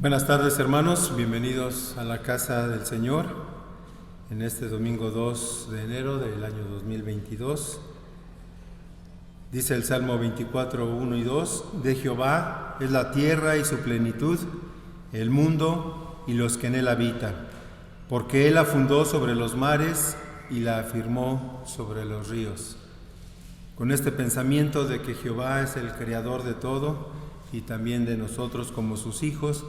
Buenas tardes, hermanos, bienvenidos a la casa del Señor en este domingo 2 de enero del año 2022. Dice el Salmo 24, 1 y 2: de Jehová es la tierra y su plenitud, el mundo y los que en él habitan, porque él la fundó sobre los mares y la afirmó sobre los ríos. Con este pensamiento de que Jehová es el creador de todo y también de nosotros como sus hijos,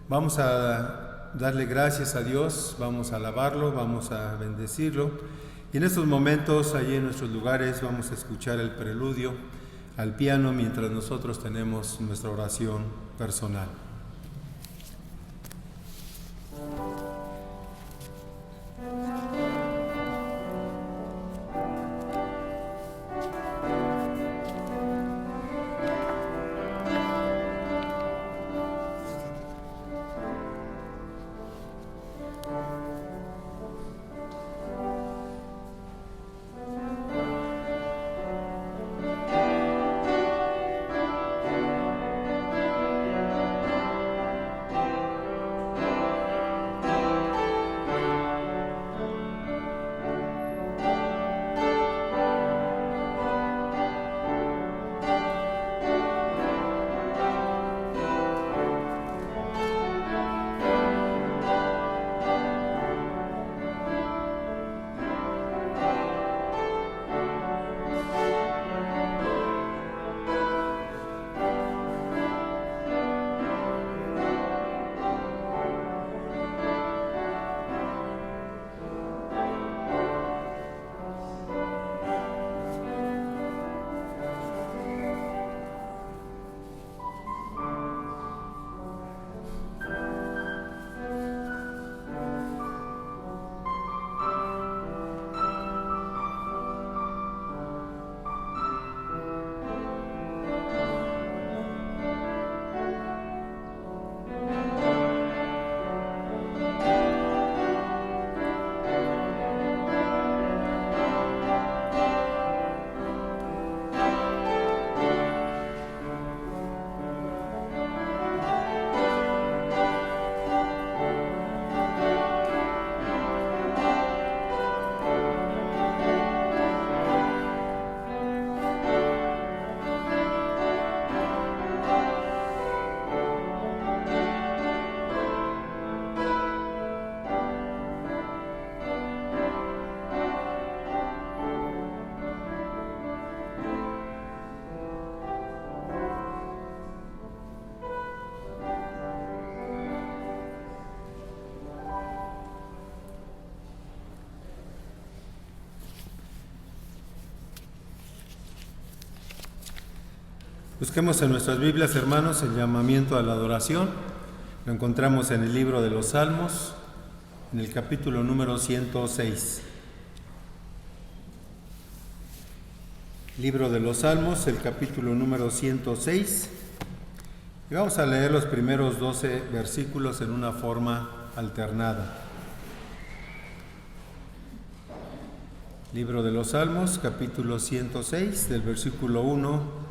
vamos a darle gracias a Dios, vamos a alabarlo, vamos a bendecirlo. Y en estos momentos, allí en nuestros lugares, vamos a escuchar el preludio al piano mientras nosotros tenemos nuestra oración personal. Busquemos en nuestras Biblias, hermanos, el llamamiento a la adoración. Lo encontramos en el libro de los Salmos, en el capítulo número 106. Libro de los Salmos, el capítulo número 106. Y vamos a leer los primeros 12 versículos en una forma alternada. Libro de los Salmos, capítulo 106, del versículo 1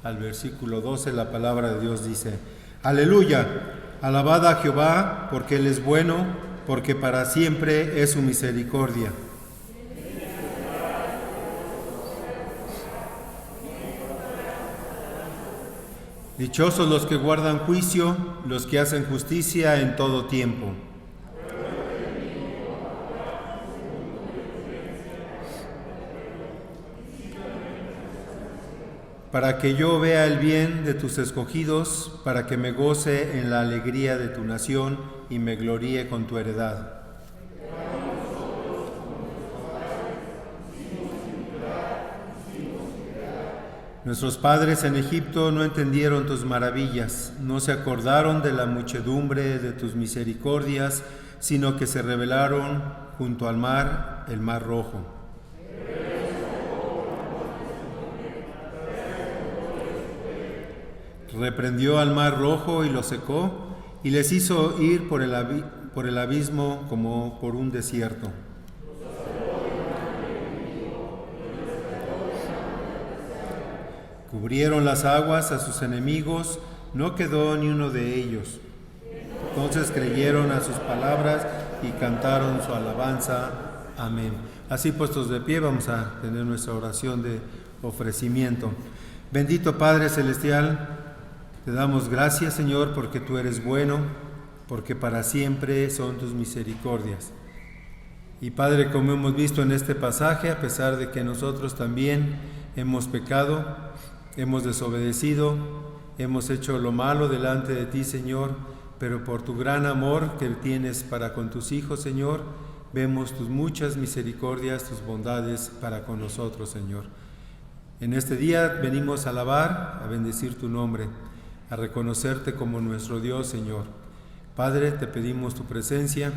al versículo 12, la palabra de Dios dice: Aleluya, alabad a Jehová, porque Él es bueno, porque para siempre es su misericordia. Dichosos los que guardan juicio, los que hacen justicia en todo tiempo. Para que yo vea el bien de tus escogidos, para que me goce en la alegría de tu nación y me gloríe con tu heredad. Nuestros padres en Egipto no entendieron tus maravillas, no se acordaron de la muchedumbre de tus misericordias, sino que se rebelaron junto al mar, el mar rojo. Reprendió al mar rojo y lo secó, y les hizo ir por el abismo como por un desierto. Cubrieron las aguas a sus enemigos, no quedó ni uno de ellos. Entonces creyeron a sus palabras y cantaron su alabanza. Amén. Así puestos de pie, vamos a tener nuestra oración de ofrecimiento. Bendito Padre Celestial, te damos gracias, Señor, porque tú eres bueno, porque para siempre son tus misericordias. Y Padre, como hemos visto en este pasaje, a pesar de que nosotros también hemos pecado, hemos desobedecido, hemos hecho lo malo delante de ti, Señor, pero por tu gran amor que tienes para con tus hijos, Señor, vemos tus muchas misericordias, tus bondades para con nosotros, Señor. En este día venimos a alabar, a bendecir tu nombre, a reconocerte como nuestro Dios, Señor. Padre, te pedimos tu presencia,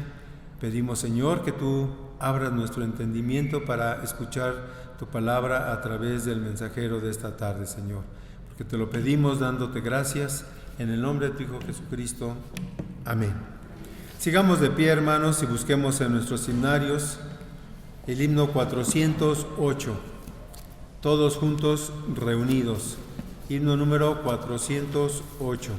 pedimos, Señor, que tú abras nuestro entendimiento para escuchar tu palabra a través del mensajero de esta tarde, Señor. Porque te lo pedimos dándote gracias en el nombre de tu Hijo Jesucristo. Amén. Sigamos de pie, hermanos, y busquemos en nuestros himnarios el himno 408. Todos juntos reunidos. Himno número 408.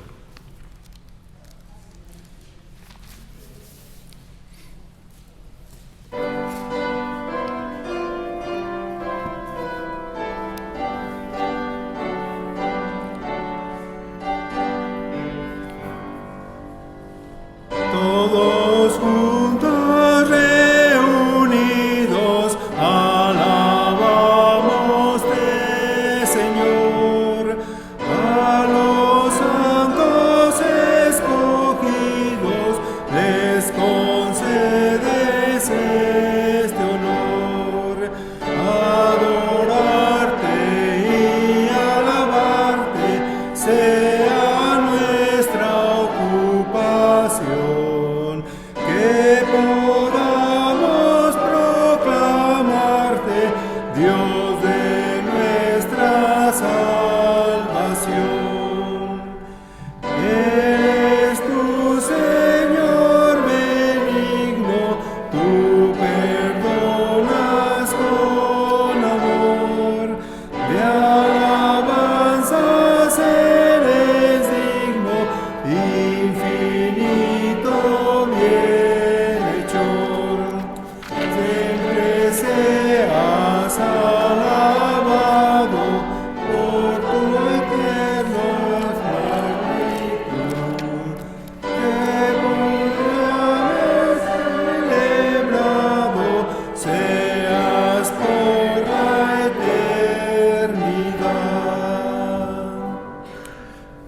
Todos juntos reunidos, alabamos-te, Señor, a los santos escogidos les concedes este honor, adorarte y alabarte sea nuestra ocupación. Que podamos proclamarte, Dios de nuestra salvación. Eres tú, Señor benigno, tú perdonas con amor, de alabanzas eres digno, infinito bienhechor. Siempre seas alabado por tu eterna magnitud, que por celebrado seas por la eternidad.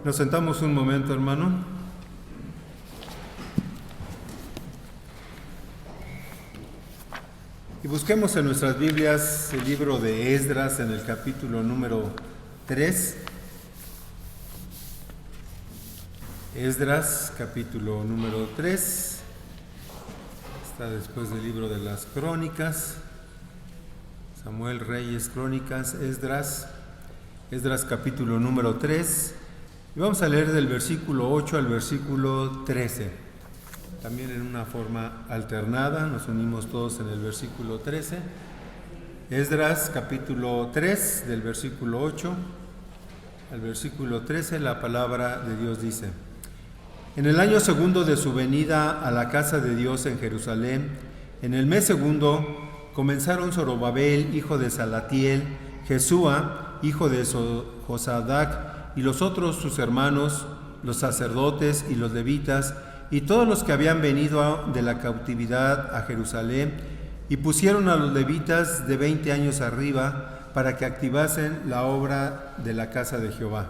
Nos sentamos un momento, hermano. Y busquemos en nuestras Biblias el libro de Esdras en el capítulo número 3. Esdras, capítulo número 3. Está después del libro de las Crónicas. Samuel, Reyes, Crónicas, Esdras. Esdras, capítulo número 3. Y vamos a leer del versículo 8 al versículo 13. También en una forma alternada, nos unimos todos en el versículo 13. Esdras, capítulo 3, del versículo 8 al versículo 13, la palabra de Dios dice: En el año segundo de su venida a la casa de Dios en Jerusalén, en el mes segundo, comenzaron Zorobabel, hijo de Salatiel, Jesúa, hijo de Josadac, y los otros sus hermanos, los sacerdotes y los levitas, y todos los que habían venido de la cautividad a Jerusalén, y pusieron a los levitas de 20 años arriba para que activasen la obra de la casa de Jehová.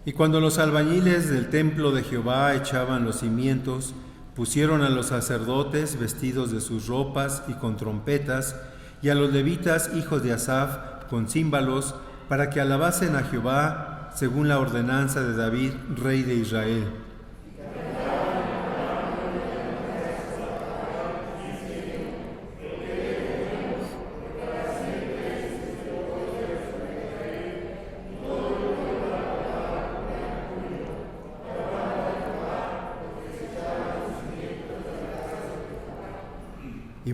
Y cuando los albañiles del templo de Jehová echaban los cimientos, pusieron a los sacerdotes vestidos de sus ropas y con trompetas, y a los levitas hijos de Asaf con címbalos, para que alabasen a Jehová según la ordenanza de David, rey de Israel.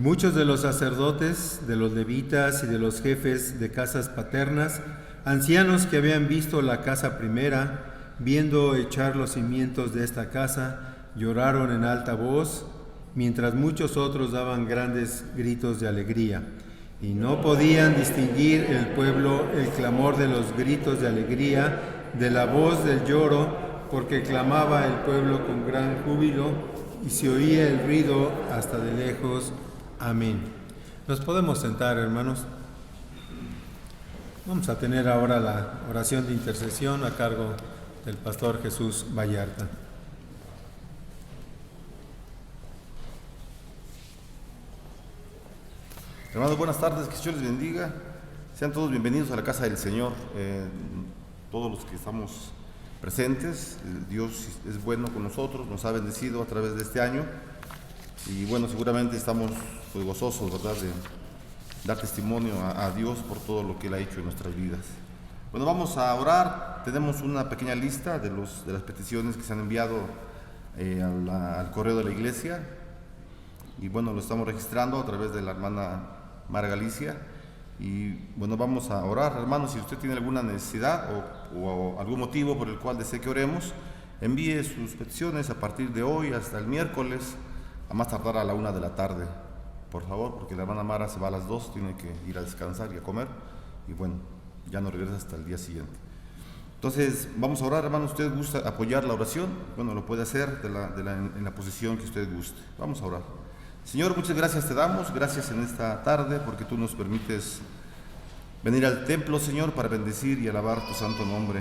Y muchos de los sacerdotes, de los levitas y de los jefes de casas paternas, ancianos que habían visto la casa primera, viendo echar los cimientos de esta casa, lloraron en alta voz, mientras muchos otros daban grandes gritos de alegría. Y no podían distinguir el pueblo el clamor de los gritos de alegría, de la voz del lloro, porque clamaba el pueblo con gran júbilo, y se oía el ruido hasta de lejos. Amén. Nos podemos sentar, hermanos. Vamos a tener ahora la oración de intercesión a cargo del pastor Jesús Vallarta. Hermanos, buenas tardes, que Dios les bendiga. Sean todos bienvenidos a la casa del Señor. Todos los que estamos presentes, Dios es bueno con nosotros, nos ha bendecido a través de este año. Y bueno, seguramente estamos pues gozosos, ¿verdad?, de dar testimonio a Dios por todo lo que Él ha hecho en nuestras vidas. Bueno, vamos a orar. Tenemos una pequeña lista de las peticiones que se han enviado al correo de la iglesia. Y bueno, lo estamos registrando a través de la hermana Mara Galicia. Y bueno, vamos a orar. Hermanos, si usted tiene alguna necesidad o algún motivo por el cual desee que oremos, envíe sus peticiones a partir de hoy hasta el miércoles, a más tardar a la 1 de la tarde, por favor, porque la hermana Mara se va a las 2, tiene que ir a descansar y a comer, y bueno, ya no regresa hasta el día siguiente. Entonces, vamos a orar, hermanos. ¿Usted gusta apoyar la oración? Bueno, lo puede hacer en la posición que usted guste. Vamos a orar. Señor, muchas gracias te damos, gracias en esta tarde, porque tú nos permites venir al templo, Señor, para bendecir y alabar tu santo nombre.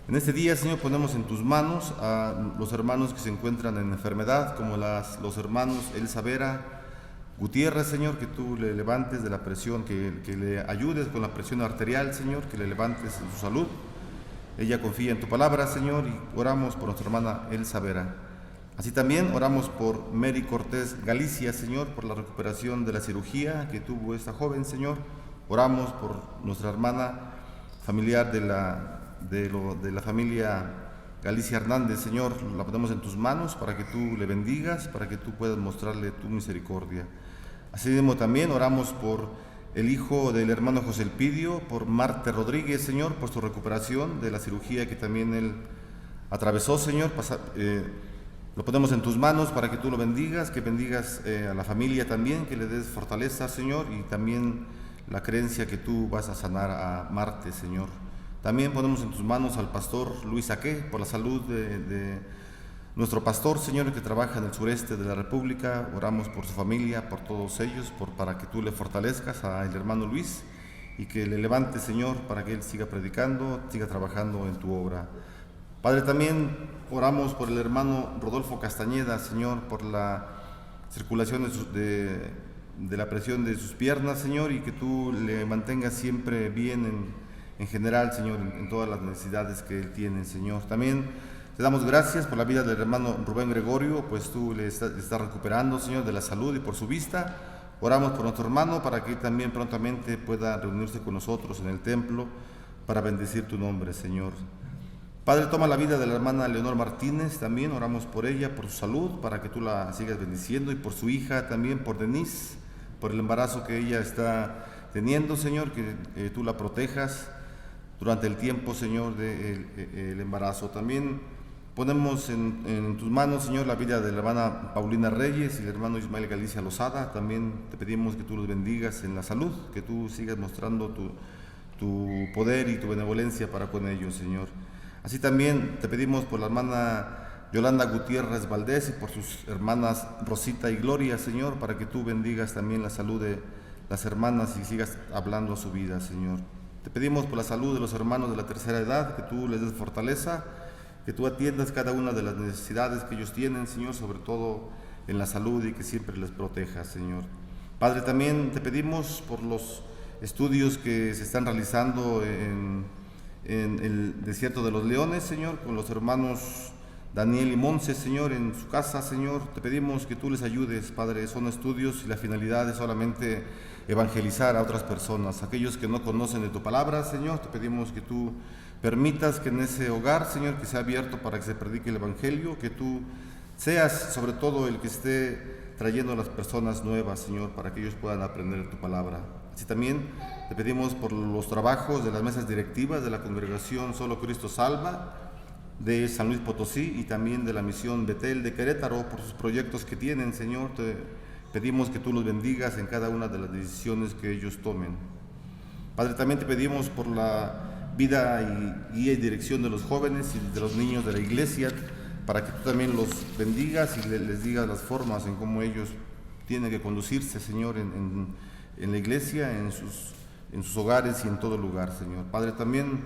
En este día, Señor, ponemos en tus manos a los hermanos que se encuentran en enfermedad, como los hermanos Elsa Vera Gutiérrez, Señor, que tú le levantes de la presión, que le ayudes con la presión arterial, Señor, que le levantes en su salud. Ella confía en tu palabra, Señor, y oramos por nuestra hermana Elsa Vera. Así también oramos por Mary Cortés Galicia, Señor, por la recuperación de la cirugía que tuvo esta joven, Señor. Oramos por nuestra hermana familiar de la familia Galicia Hernández, Señor. La ponemos en tus manos para que tú le bendigas, para que tú puedas mostrarle tu misericordia. Así mismo también oramos por el hijo del hermano José Elpidio, por Marte Rodríguez, Señor, por su recuperación de la cirugía que también él atravesó, Señor. Lo ponemos en tus manos para que tú lo bendigas, que bendigas a la familia también, que le des fortaleza, Señor, y también la creencia que tú vas a sanar a Marte, Señor. También ponemos en tus manos al pastor Luis Saqué, por la salud de nuestro pastor, Señor, que trabaja en el sureste de la República. Oramos por su familia, por todos ellos, para que tú le fortalezcas al hermano Luis y que le levantes, Señor, para que él siga predicando, siga trabajando en tu obra. Padre, también oramos por el hermano Rodolfo Castañeda, Señor, por la circulación de la presión de sus piernas, Señor, y que tú le mantengas siempre bien en general, Señor, en todas las necesidades que él tiene, Señor. También te damos gracias por la vida del hermano Rubén Gregorio, pues tú le estás recuperando, Señor, de la salud y por su vista. Oramos por nuestro hermano para que él también prontamente pueda reunirse con nosotros en el templo para bendecir tu nombre, Señor. Padre, toma la vida de la hermana Leonor Martínez, también oramos por ella, por su salud, para que tú la sigas bendiciendo, y por su hija también, por Denise, por el embarazo que ella está teniendo, Señor, que tú la protejas durante el tiempo, Señor, del embarazo. También ponemos en tus manos, Señor, la vida de la hermana Paulina Reyes y el hermano Ismael Galicia Lozada. También te pedimos que tú los bendigas en la salud, que tú sigas mostrando tu poder y tu benevolencia para con ellos, Señor. Así también te pedimos por la hermana Yolanda Gutiérrez Valdés y por sus hermanas Rosita y Gloria, Señor, para que tú bendigas también la salud de las hermanas y sigas hablando a su vida, Señor. Te pedimos por la salud de los hermanos de la tercera edad, que tú les des fortaleza, que tú atiendas cada una de las necesidades que ellos tienen, Señor, sobre todo en la salud, y que siempre les protejas, Señor. Padre, también te pedimos por los estudios que se están realizando en el desierto de los leones, Señor, con los hermanos Daniel y Monse, Señor, en su casa, Señor. Te pedimos que tú les ayudes, Padre. Son estudios y la finalidad es solamente evangelizar a otras personas, aquellos que no conocen de tu palabra, Señor. Te pedimos que tú permitas que en ese hogar, Señor, que sea abierto para que se predique el evangelio, que tú seas sobre todo el que esté trayendo a las personas nuevas, Señor, para que ellos puedan aprender tu palabra. Así también te pedimos por los trabajos de las mesas directivas de la Congregación Solo Cristo Salva de San Luis Potosí y también de la Misión Betel de Querétaro, por sus proyectos que tienen, Señor. Te pedimos que tú los bendigas en cada una de las decisiones que ellos tomen. Padre, también te pedimos por la vida y guía y dirección de los jóvenes y de los niños de la iglesia, para que tú también los bendigas y les digas las formas en cómo ellos tienen que conducirse, Señor, en la iglesia, en sus hogares y en todo lugar, Señor. Padre, también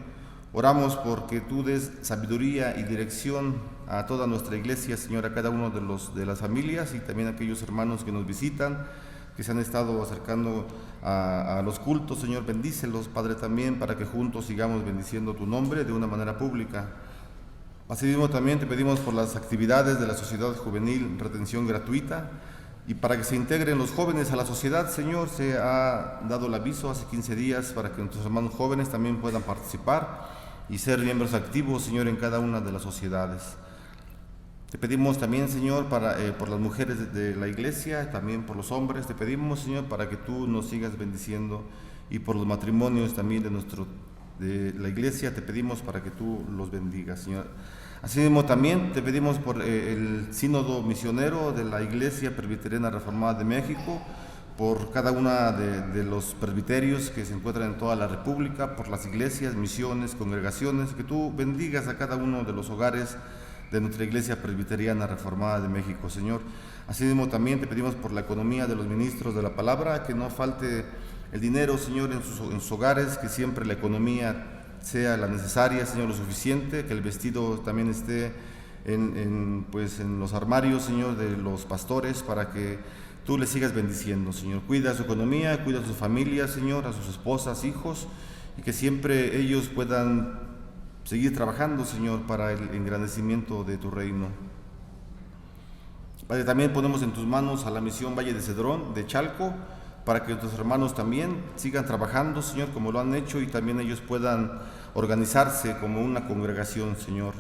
oramos porque tú des sabiduría y dirección a toda nuestra iglesia, Señor, a cada uno de las familias y también a aquellos hermanos que nos visitan, que se han estado acercando a los cultos, Señor. Bendícelos, Padre, también para que juntos sigamos bendiciendo tu nombre de una manera pública. Asimismo, también te pedimos por las actividades de la Sociedad Juvenil Retención Gratuita y para que se integren los jóvenes a la sociedad, Señor. Se ha dado el aviso hace 15 días para que nuestros hermanos jóvenes también puedan participar y ser miembros activos, Señor, en cada una de las sociedades. Te pedimos también, Señor, por las mujeres de la iglesia, también por los hombres. Te pedimos, Señor, para que tú nos sigas bendiciendo, y por los matrimonios también de la iglesia, te pedimos para que tú los bendigas, Señor. Asimismo, también te pedimos por el sínodo misionero de la Iglesia Presbiteriana Reformada de México, por cada una de los presbiterios que se encuentran en toda la República, por las iglesias, misiones, congregaciones, que tú bendigas a cada uno de los hogares de nuestra Iglesia Presbiteriana Reformada de México, Señor. Asimismo, también te pedimos por la economía de los ministros de la palabra, que no falte el dinero, Señor, en sus hogares, que siempre la economía sea la necesaria, Señor, lo suficiente, que el vestido también esté en los armarios, Señor, de los pastores, para que tú les sigas bendiciendo, Señor. Cuida su economía, cuida a sus familias, Señor, a sus esposas, hijos, y que siempre ellos puedan seguir trabajando, Señor, para el engrandecimiento de tu reino. Padre, también ponemos en tus manos a la misión Valle de Cedrón de Chalco, para que nuestros hermanos también sigan trabajando, Señor, como lo han hecho, y también ellos puedan organizarse como una congregación, Señor.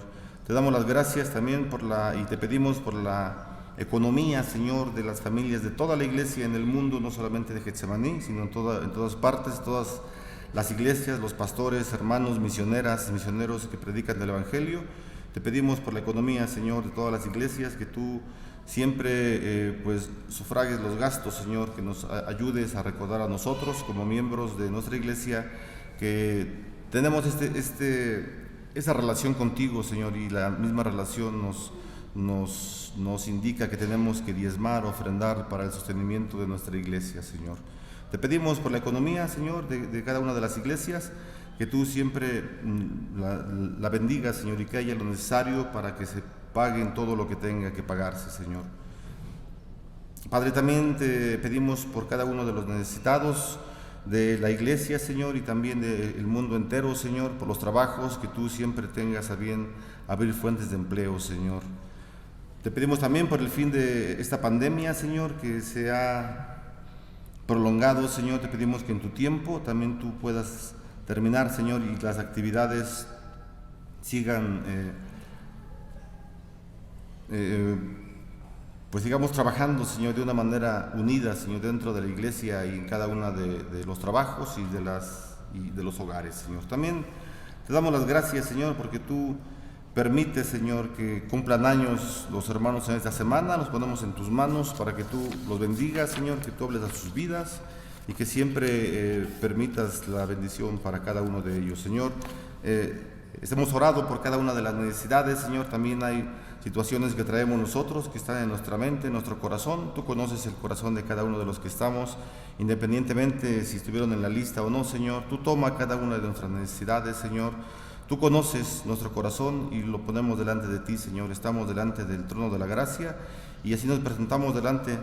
Te damos las gracias también y te pedimos por la economía, Señor, de las familias de toda la iglesia en el mundo, no solamente de Getsemaní, sino en todas partes, todas las iglesias, los pastores, hermanos, misioneras, misioneros que predican el Evangelio. Te pedimos por la economía, Señor, de todas las iglesias, que tú siempre sufragues los gastos, Señor, que nos ayudes a recordar a nosotros como miembros de nuestra iglesia que tenemos esa relación contigo, Señor, y la misma relación nos indica que tenemos que diezmar, ofrendar para el sostenimiento de nuestra iglesia, Señor. Te pedimos por la economía, Señor, de cada una de las iglesias, que tú siempre la bendigas, Señor, y que haya lo necesario para que se paguen todo lo que tenga que pagarse, Señor. Padre, también te pedimos por cada uno de los necesitados de la iglesia, Señor, y también del mundo entero, Señor, por los trabajos, que tú siempre tengas a bien abrir fuentes de empleo, Señor. Te pedimos también por el fin de esta pandemia, Señor, que se ha prolongado, Señor. Te pedimos que en tu tiempo también tú puedas terminar, Señor, y las actividades sigan sigamos trabajando, Señor, de una manera unida, Señor, dentro de la iglesia y en cada una de los trabajos y de los hogares, Señor. También te damos las gracias, Señor, porque tú permites, Señor, que cumplan años los hermanos en esta semana. Los ponemos en tus manos para que tú los bendigas, Señor, que tú hables a sus vidas y que siempre permitas la bendición para cada uno de ellos, Señor. Hemos orado por cada una de las necesidades, Señor. También hay situaciones que traemos nosotros, que están en nuestra mente, en nuestro corazón. Tú conoces el corazón de cada uno de los que estamos, independientemente si estuvieron en la lista o no, Señor. Tú toma cada una de nuestras necesidades, Señor. Tú conoces nuestro corazón y lo ponemos delante de ti, Señor. Estamos delante del trono de la gracia y así nos presentamos delante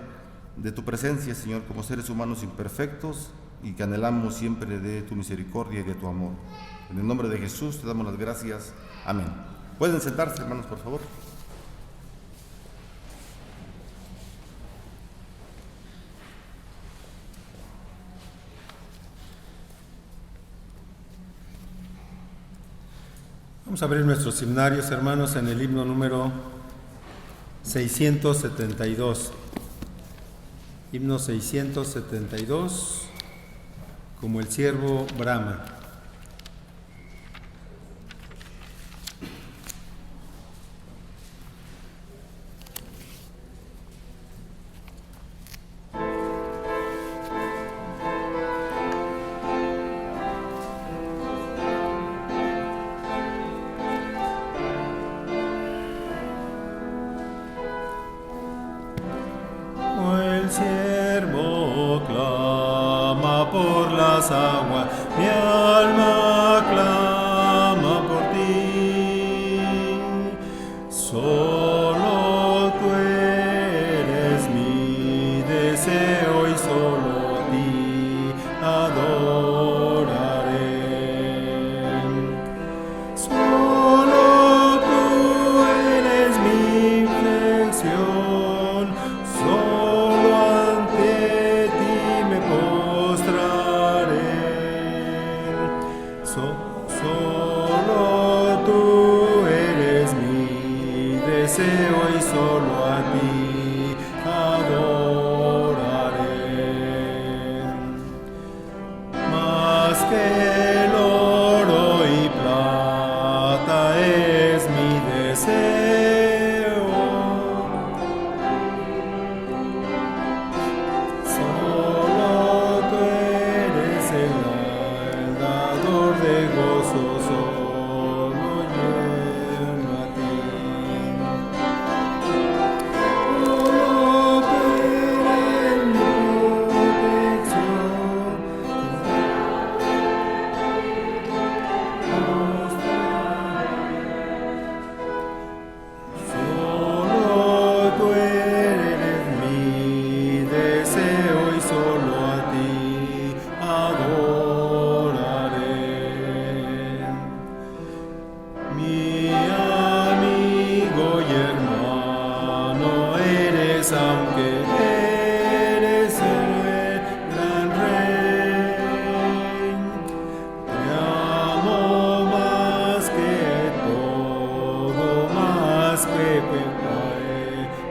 de tu presencia, Señor, como seres humanos imperfectos y que anhelamos siempre de tu misericordia y de tu amor. En el nombre de Jesús te damos las gracias. Amén. Pueden sentarse, hermanos, por favor. Vamos a abrir nuestros himnarios, hermanos, en el himno número 672. himno 672, como el siervo brama. El siervo clama por las aguas, mi alma clama por ti. Solo tú eres mi deseo y solo a ti adoraré. Solo tú eres mi flexión, solo ante ti me postraré. Solo tú eres mi deseo y solo a ti adoraré. Más que el oro y plata es mi deseo. Solo tú eres el dador de gozo, solo lleno a ti. Solo tú eres mi protección. Solo tú eres mi deseo y solo a ti adoraré. Mi amigo y hermano eres, aunque eres el gran rey. Te amo más que todo, más que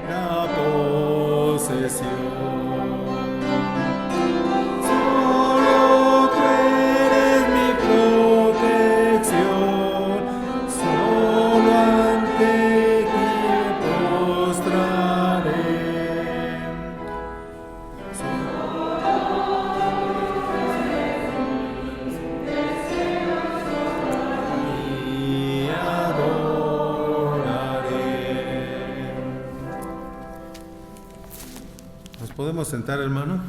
la posesión. Solo tú eres mi protección, solo ante ti me postraré. Y adoraré. ¿Nos podemos sentar, hermano?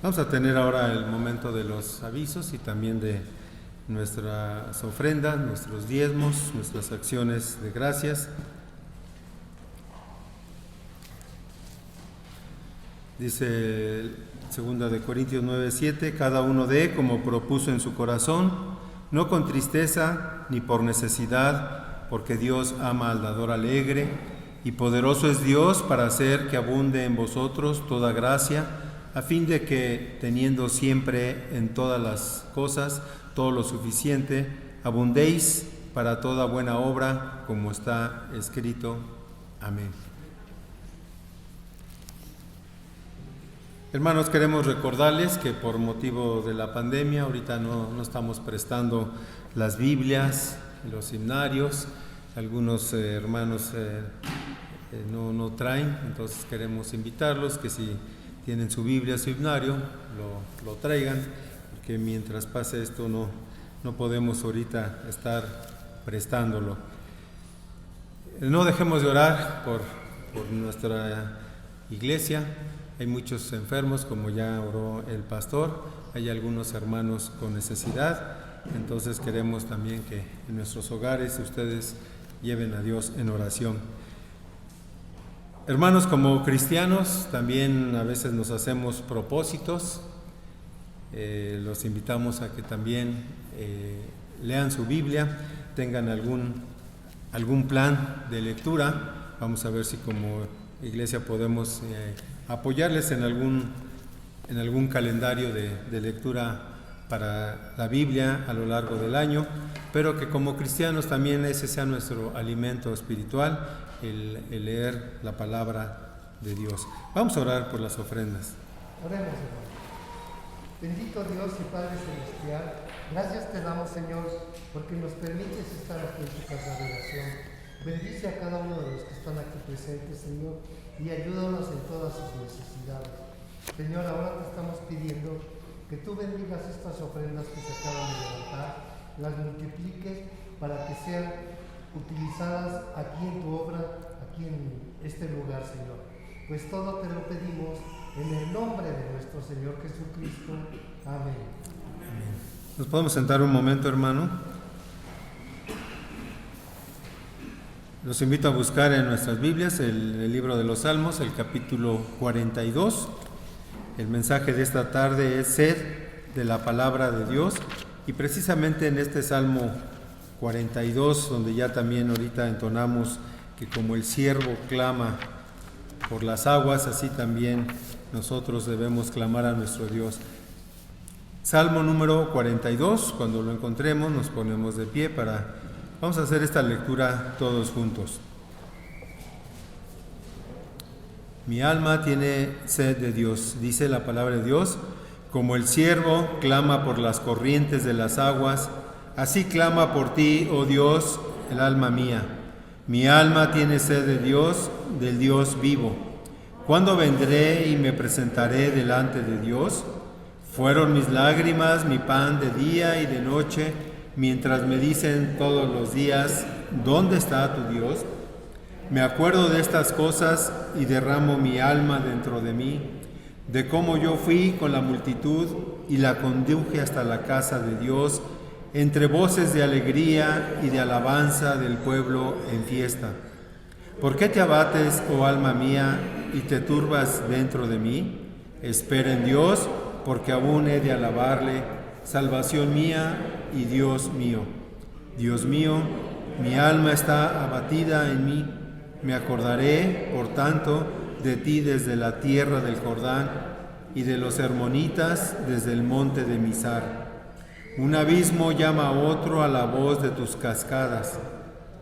Vamos a tener ahora el momento de los avisos y también de nuestras ofrendas, nuestros diezmos, nuestras acciones de gracias. Dice 2 de Corintios 9:7, cada uno dé como propuso en su corazón, no con tristeza ni por necesidad, porque Dios ama al dador alegre, y poderoso es Dios para hacer que abunde en vosotros toda gracia, a fin de que, teniendo siempre en todas las cosas todo lo suficiente, abundéis para toda buena obra, como está escrito. Amén. Hermanos, queremos recordarles que por motivo de la pandemia ahorita no estamos prestando las Biblias, los himnarios. Algunos hermanos no traen, entonces queremos invitarlos que si tienen su Biblia, su himnario, lo traigan, porque mientras pase esto no podemos ahorita estar prestándolo. No dejemos de orar por nuestra iglesia. Hay muchos enfermos, como ya oró el pastor, hay algunos hermanos con necesidad, entonces queremos también que en nuestros hogares ustedes lleven a Dios en oración. Hermanos, como cristianos también a veces nos hacemos propósitos, los invitamos a que también lean su Biblia, tengan algún plan de lectura. Vamos a ver si como iglesia podemos apoyarles en algún calendario de lectura para la Biblia a lo largo del año, pero que como cristianos también ese sea nuestro alimento espiritual el leer la palabra de Dios. Vamos a orar por las ofrendas. Oremos, hermano. Bendito Dios y Padre Celestial, gracias te damos, Señor, porque nos permites estar aquí en tu casa de oración. Bendice a cada uno de los que están aquí presentes, Señor, y ayúdanos en todas sus necesidades. Señor, ahora te estamos pidiendo que tú bendigas estas ofrendas que se acaban de levantar, las multipliques para que sean utilizadas aquí en tu obra, aquí en este lugar, Señor. Pues todo te lo pedimos en el nombre de nuestro Señor Jesucristo. Amén. ¿Nos podemos sentar un momento, hermano? Los invito a buscar en nuestras Biblias el libro de los Salmos, el capítulo 42. El mensaje de esta tarde es sed de la palabra de Dios, y precisamente en este Salmo 42, donde ya también ahorita entonamos que como el siervo clama por las aguas, así también nosotros debemos clamar a nuestro Dios. Salmo número 42, cuando lo encontremos nos ponemos de pie vamos a hacer esta lectura todos juntos. Mi alma tiene sed de Dios, dice la palabra de Dios, como el siervo clama por las corrientes de las aguas, así clama por ti, oh Dios, el alma mía. Mi alma tiene sed de Dios, del Dios vivo. ¿Cuándo vendré y me presentaré delante de Dios? Fueron mis lágrimas mi pan de día y de noche, mientras me dicen todos los días, ¿dónde está tu Dios? Me acuerdo de estas cosas y derramo mi alma dentro de mí, de cómo yo fui con la multitud y la conduje hasta la casa de Dios, entre voces de alegría y de alabanza del pueblo en fiesta. ¿Por qué te abates, oh alma mía, y te turbas dentro de mí? Espera en Dios, porque aún he de alabarle, salvación mía y Dios mío. Dios mío, mi alma está abatida en mí. Me acordaré, por tanto, de ti desde la tierra del Jordán y de los hermonitas desde el monte de Mizar. Un abismo llama a otro a la voz de tus cascadas.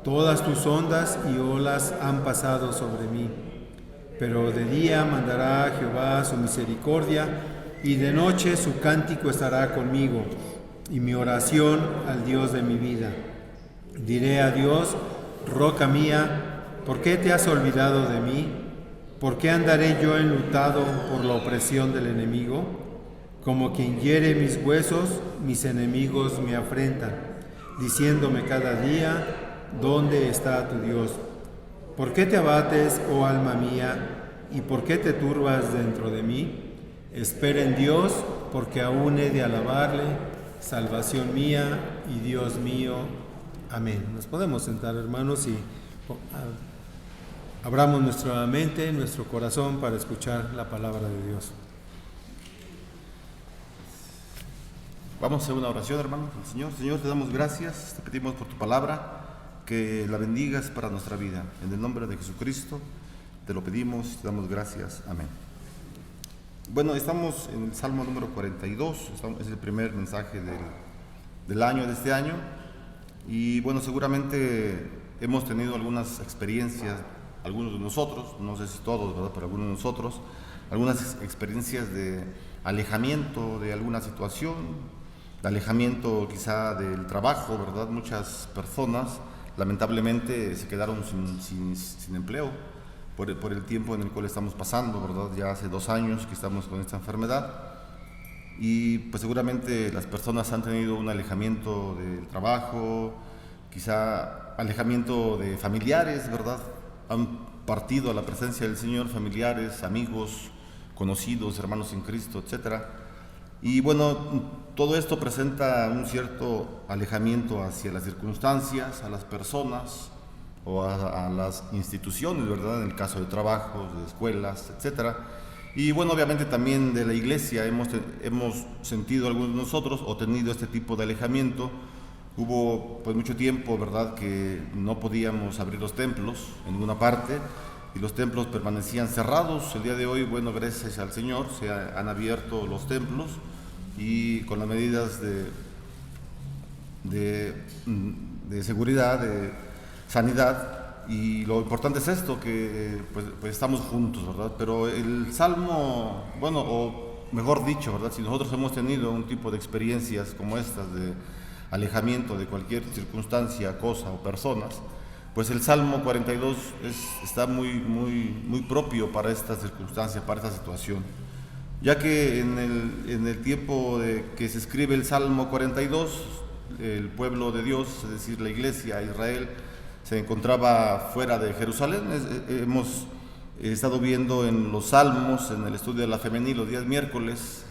Todas tus ondas y olas han pasado sobre mí. Pero de día mandará Jehová su misericordia, y de noche su cántico estará conmigo, y mi oración al Dios de mi vida. Diré a Dios, roca mía, ¿por qué te has olvidado de mí? ¿Por qué andaré yo enlutado por la opresión del enemigo? Como quien hiere mis huesos, mis enemigos me afrentan, diciéndome cada día, ¿dónde está tu Dios? ¿Por qué te abates, oh alma mía, y por qué te turbas dentro de mí? Espera en Dios, porque aún he de alabarle, salvación mía y Dios mío. Amén. Nos podemos sentar, hermanos, y abramos nuestra mente, nuestro corazón para escuchar la palabra de Dios. Vamos a hacer una oración, hermanos. Señor, te damos gracias, te pedimos por tu palabra, que la bendigas para nuestra vida. En el nombre de Jesucristo te lo pedimos y te damos gracias. Amén. Bueno, estamos en el Salmo número 42, es el primer mensaje del año, de este año, y bueno, seguramente hemos tenido algunas experiencias, algunos de nosotros, no sé si todos, ¿verdad?, pero algunos de nosotros, algunas experiencias de alejamiento de alguna situación, de alejamiento quizá del trabajo, ¿verdad? Muchas personas lamentablemente se quedaron sin empleo por el tiempo en el cual estamos pasando, ¿verdad? Ya hace 2 años que estamos con esta enfermedad, y pues seguramente las personas han tenido un alejamiento del trabajo, quizá alejamiento de familiares, ¿verdad? Han partido a la presencia del Señor familiares, amigos, conocidos, hermanos en Cristo, etcétera. Y bueno, todo esto presenta un cierto alejamiento hacia las circunstancias, a las personas o a las instituciones, ¿verdad? En el caso de trabajos, de escuelas, etcétera. Y bueno, obviamente también de la iglesia hemos sentido algunos de nosotros o tenido este tipo de alejamiento. Hubo pues mucho tiempo, ¿verdad?, que no podíamos abrir los templos en ninguna parte y los templos permanecían cerrados. El día de hoy, bueno, gracias al Señor, se han abierto los templos y con las medidas de seguridad, de sanidad, y lo importante es esto, que pues estamos juntos, ¿verdad? Pero el Salmo, bueno, o mejor dicho, ¿verdad? Si nosotros hemos tenido un tipo de experiencias como estas, de alejamiento de cualquier circunstancia, cosa o personas, pues el Salmo 42 está muy propio para esta circunstancia, para esta situación. Ya que en el tiempo que se escribe el Salmo 42, el pueblo de Dios, es decir, la iglesia, Israel, se encontraba fuera de Jerusalén. Hemos estado viendo en los Salmos, en el estudio de la femenil, los días miércoles,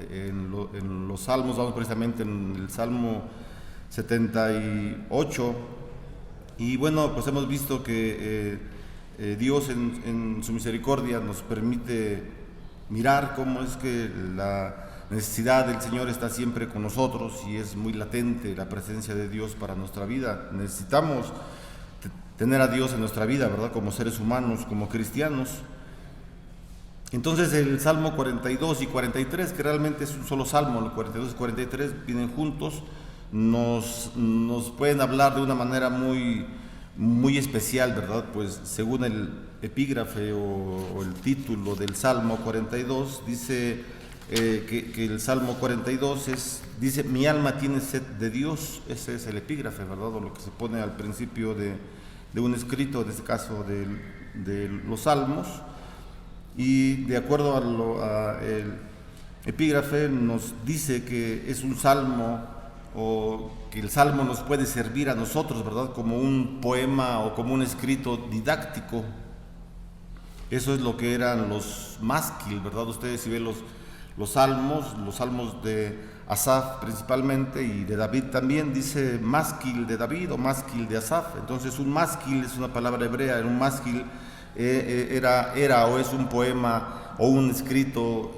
en los Salmos, vamos precisamente en el Salmo 78, y bueno, pues hemos visto que Dios en su misericordia nos permite mirar cómo es que la necesidad del Señor está siempre con nosotros y es muy latente la presencia de Dios para nuestra vida. Necesitamos tener a Dios en nuestra vida, ¿verdad? Como seres humanos, como cristianos. Entonces el Salmo 42 y 43, que realmente es un solo salmo, el 42 y 43 vienen juntos, nos pueden hablar de una manera muy especial, ¿verdad? Pues según el epígrafe o el título del Salmo 42, dice que el Salmo 42 dice: mi alma tiene sed de Dios. Ese es el epígrafe, ¿verdad? O lo que se pone al principio de un escrito, en este caso de los Salmos. Y de acuerdo el epígrafe nos dice que es un salmo, o que el salmo nos puede servir a nosotros, ¿verdad? Como un poema o como un escrito didáctico. Eso es lo que eran los másquil, ¿verdad? Ustedes si ven los salmos de Asaf principalmente y de David también, dice másquil de David o másquil de Asaf. Entonces un másquil es una palabra hebrea, un másquil era o es un poema o un escrito.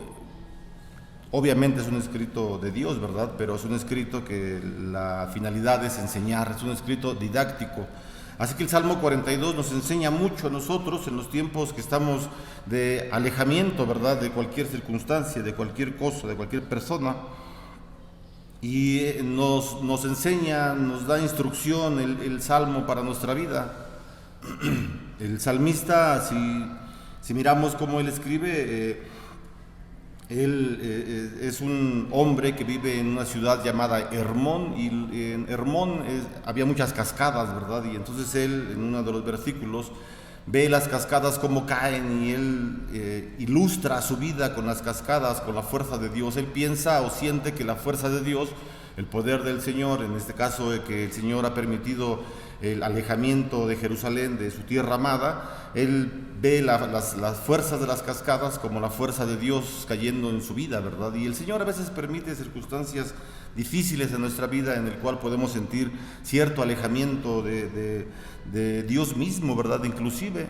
Obviamente es un escrito de Dios, ¿verdad? Pero es un escrito que la finalidad es enseñar, es un escrito didáctico. Así que el Salmo 42 nos enseña mucho a nosotros en los tiempos que estamos de alejamiento, ¿verdad? De cualquier circunstancia, de cualquier cosa, de cualquier persona. Y nos enseña, nos da instrucción el Salmo para nuestra vida. El salmista, si miramos cómo él escribe, él es un hombre que vive en una ciudad llamada Hermón, y en Hermón había muchas cascadas, ¿verdad? Y entonces él, en uno de los versículos, ve las cascadas como caen, y él ilustra su vida con las cascadas, con la fuerza de Dios. Él piensa o siente que la fuerza de Dios, el poder del Señor, en este caso que el Señor ha permitido el alejamiento de Jerusalén, de su tierra amada, él ve las fuerzas de las cascadas como la fuerza de Dios cayendo en su vida, ¿verdad? Y el Señor a veces permite circunstancias difíciles en nuestra vida en el cual podemos sentir cierto alejamiento de Dios mismo, ¿verdad? Inclusive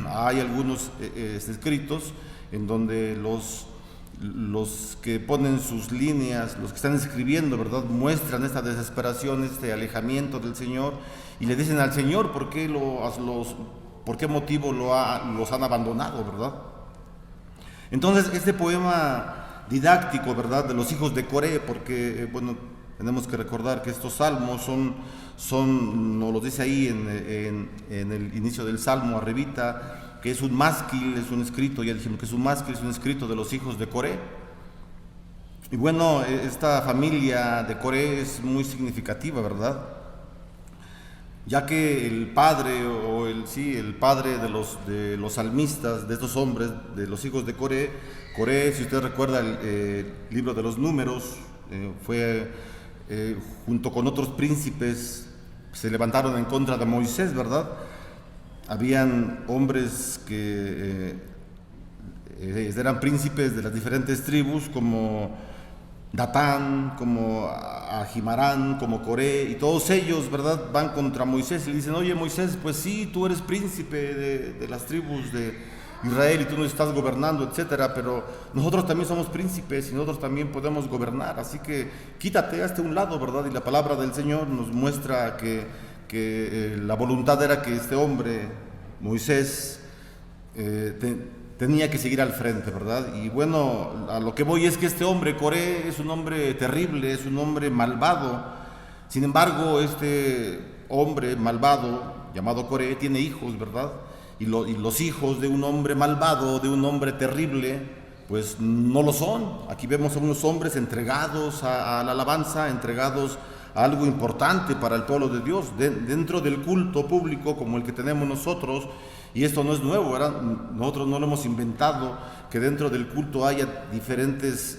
hay algunos escritos en donde los que ponen sus líneas, los que están escribiendo, ¿verdad?, muestran esta desesperación, este alejamiento del Señor, y le dicen al Señor por qué motivo los han abandonado, ¿verdad? Entonces este poema didáctico, ¿verdad?, de los hijos de Coré, porque bueno, tenemos que recordar que estos salmos nos lo dice ahí en el inicio del salmo, arribita, que es un másquil, es un escrito, ya dijimos que es un másquil, es un escrito de los hijos de Coré. Y bueno, esta familia de Coré es muy significativa, ¿verdad? Ya que el padre el padre de los salmistas, de estos hombres, de los hijos de Coré, si usted recuerda el libro de los Números, fue junto con otros príncipes, se levantaron en contra de Moisés, ¿verdad? Habían hombres que eran príncipes de las diferentes tribus, como Datán, como Ahimarán, como Coré, y todos ellos, ¿verdad?, van contra Moisés y le dicen: oye, Moisés, pues sí, tú eres príncipe de las tribus de Israel y tú nos estás gobernando, etcétera, pero nosotros también somos príncipes y nosotros también podemos gobernar, así que quítate, hazte a un lado, ¿verdad? Y la palabra del Señor nos muestra que la voluntad era que este hombre, Moisés, tenía que seguir al frente, ¿verdad? Y bueno, a lo que voy es que este hombre, Coré, es un hombre terrible, es un hombre malvado. Sin embargo, este hombre malvado llamado Coré, tiene hijos, ¿verdad? Y los hijos de un hombre malvado, de un hombre terrible, pues no lo son. Aquí vemos a unos hombres entregados a la alabanza, entregados a algo importante para el pueblo de Dios, dentro del culto público como el que tenemos nosotros. Y esto no es nuevo, ¿verdad? Nosotros no lo hemos inventado, que dentro del culto haya diferentes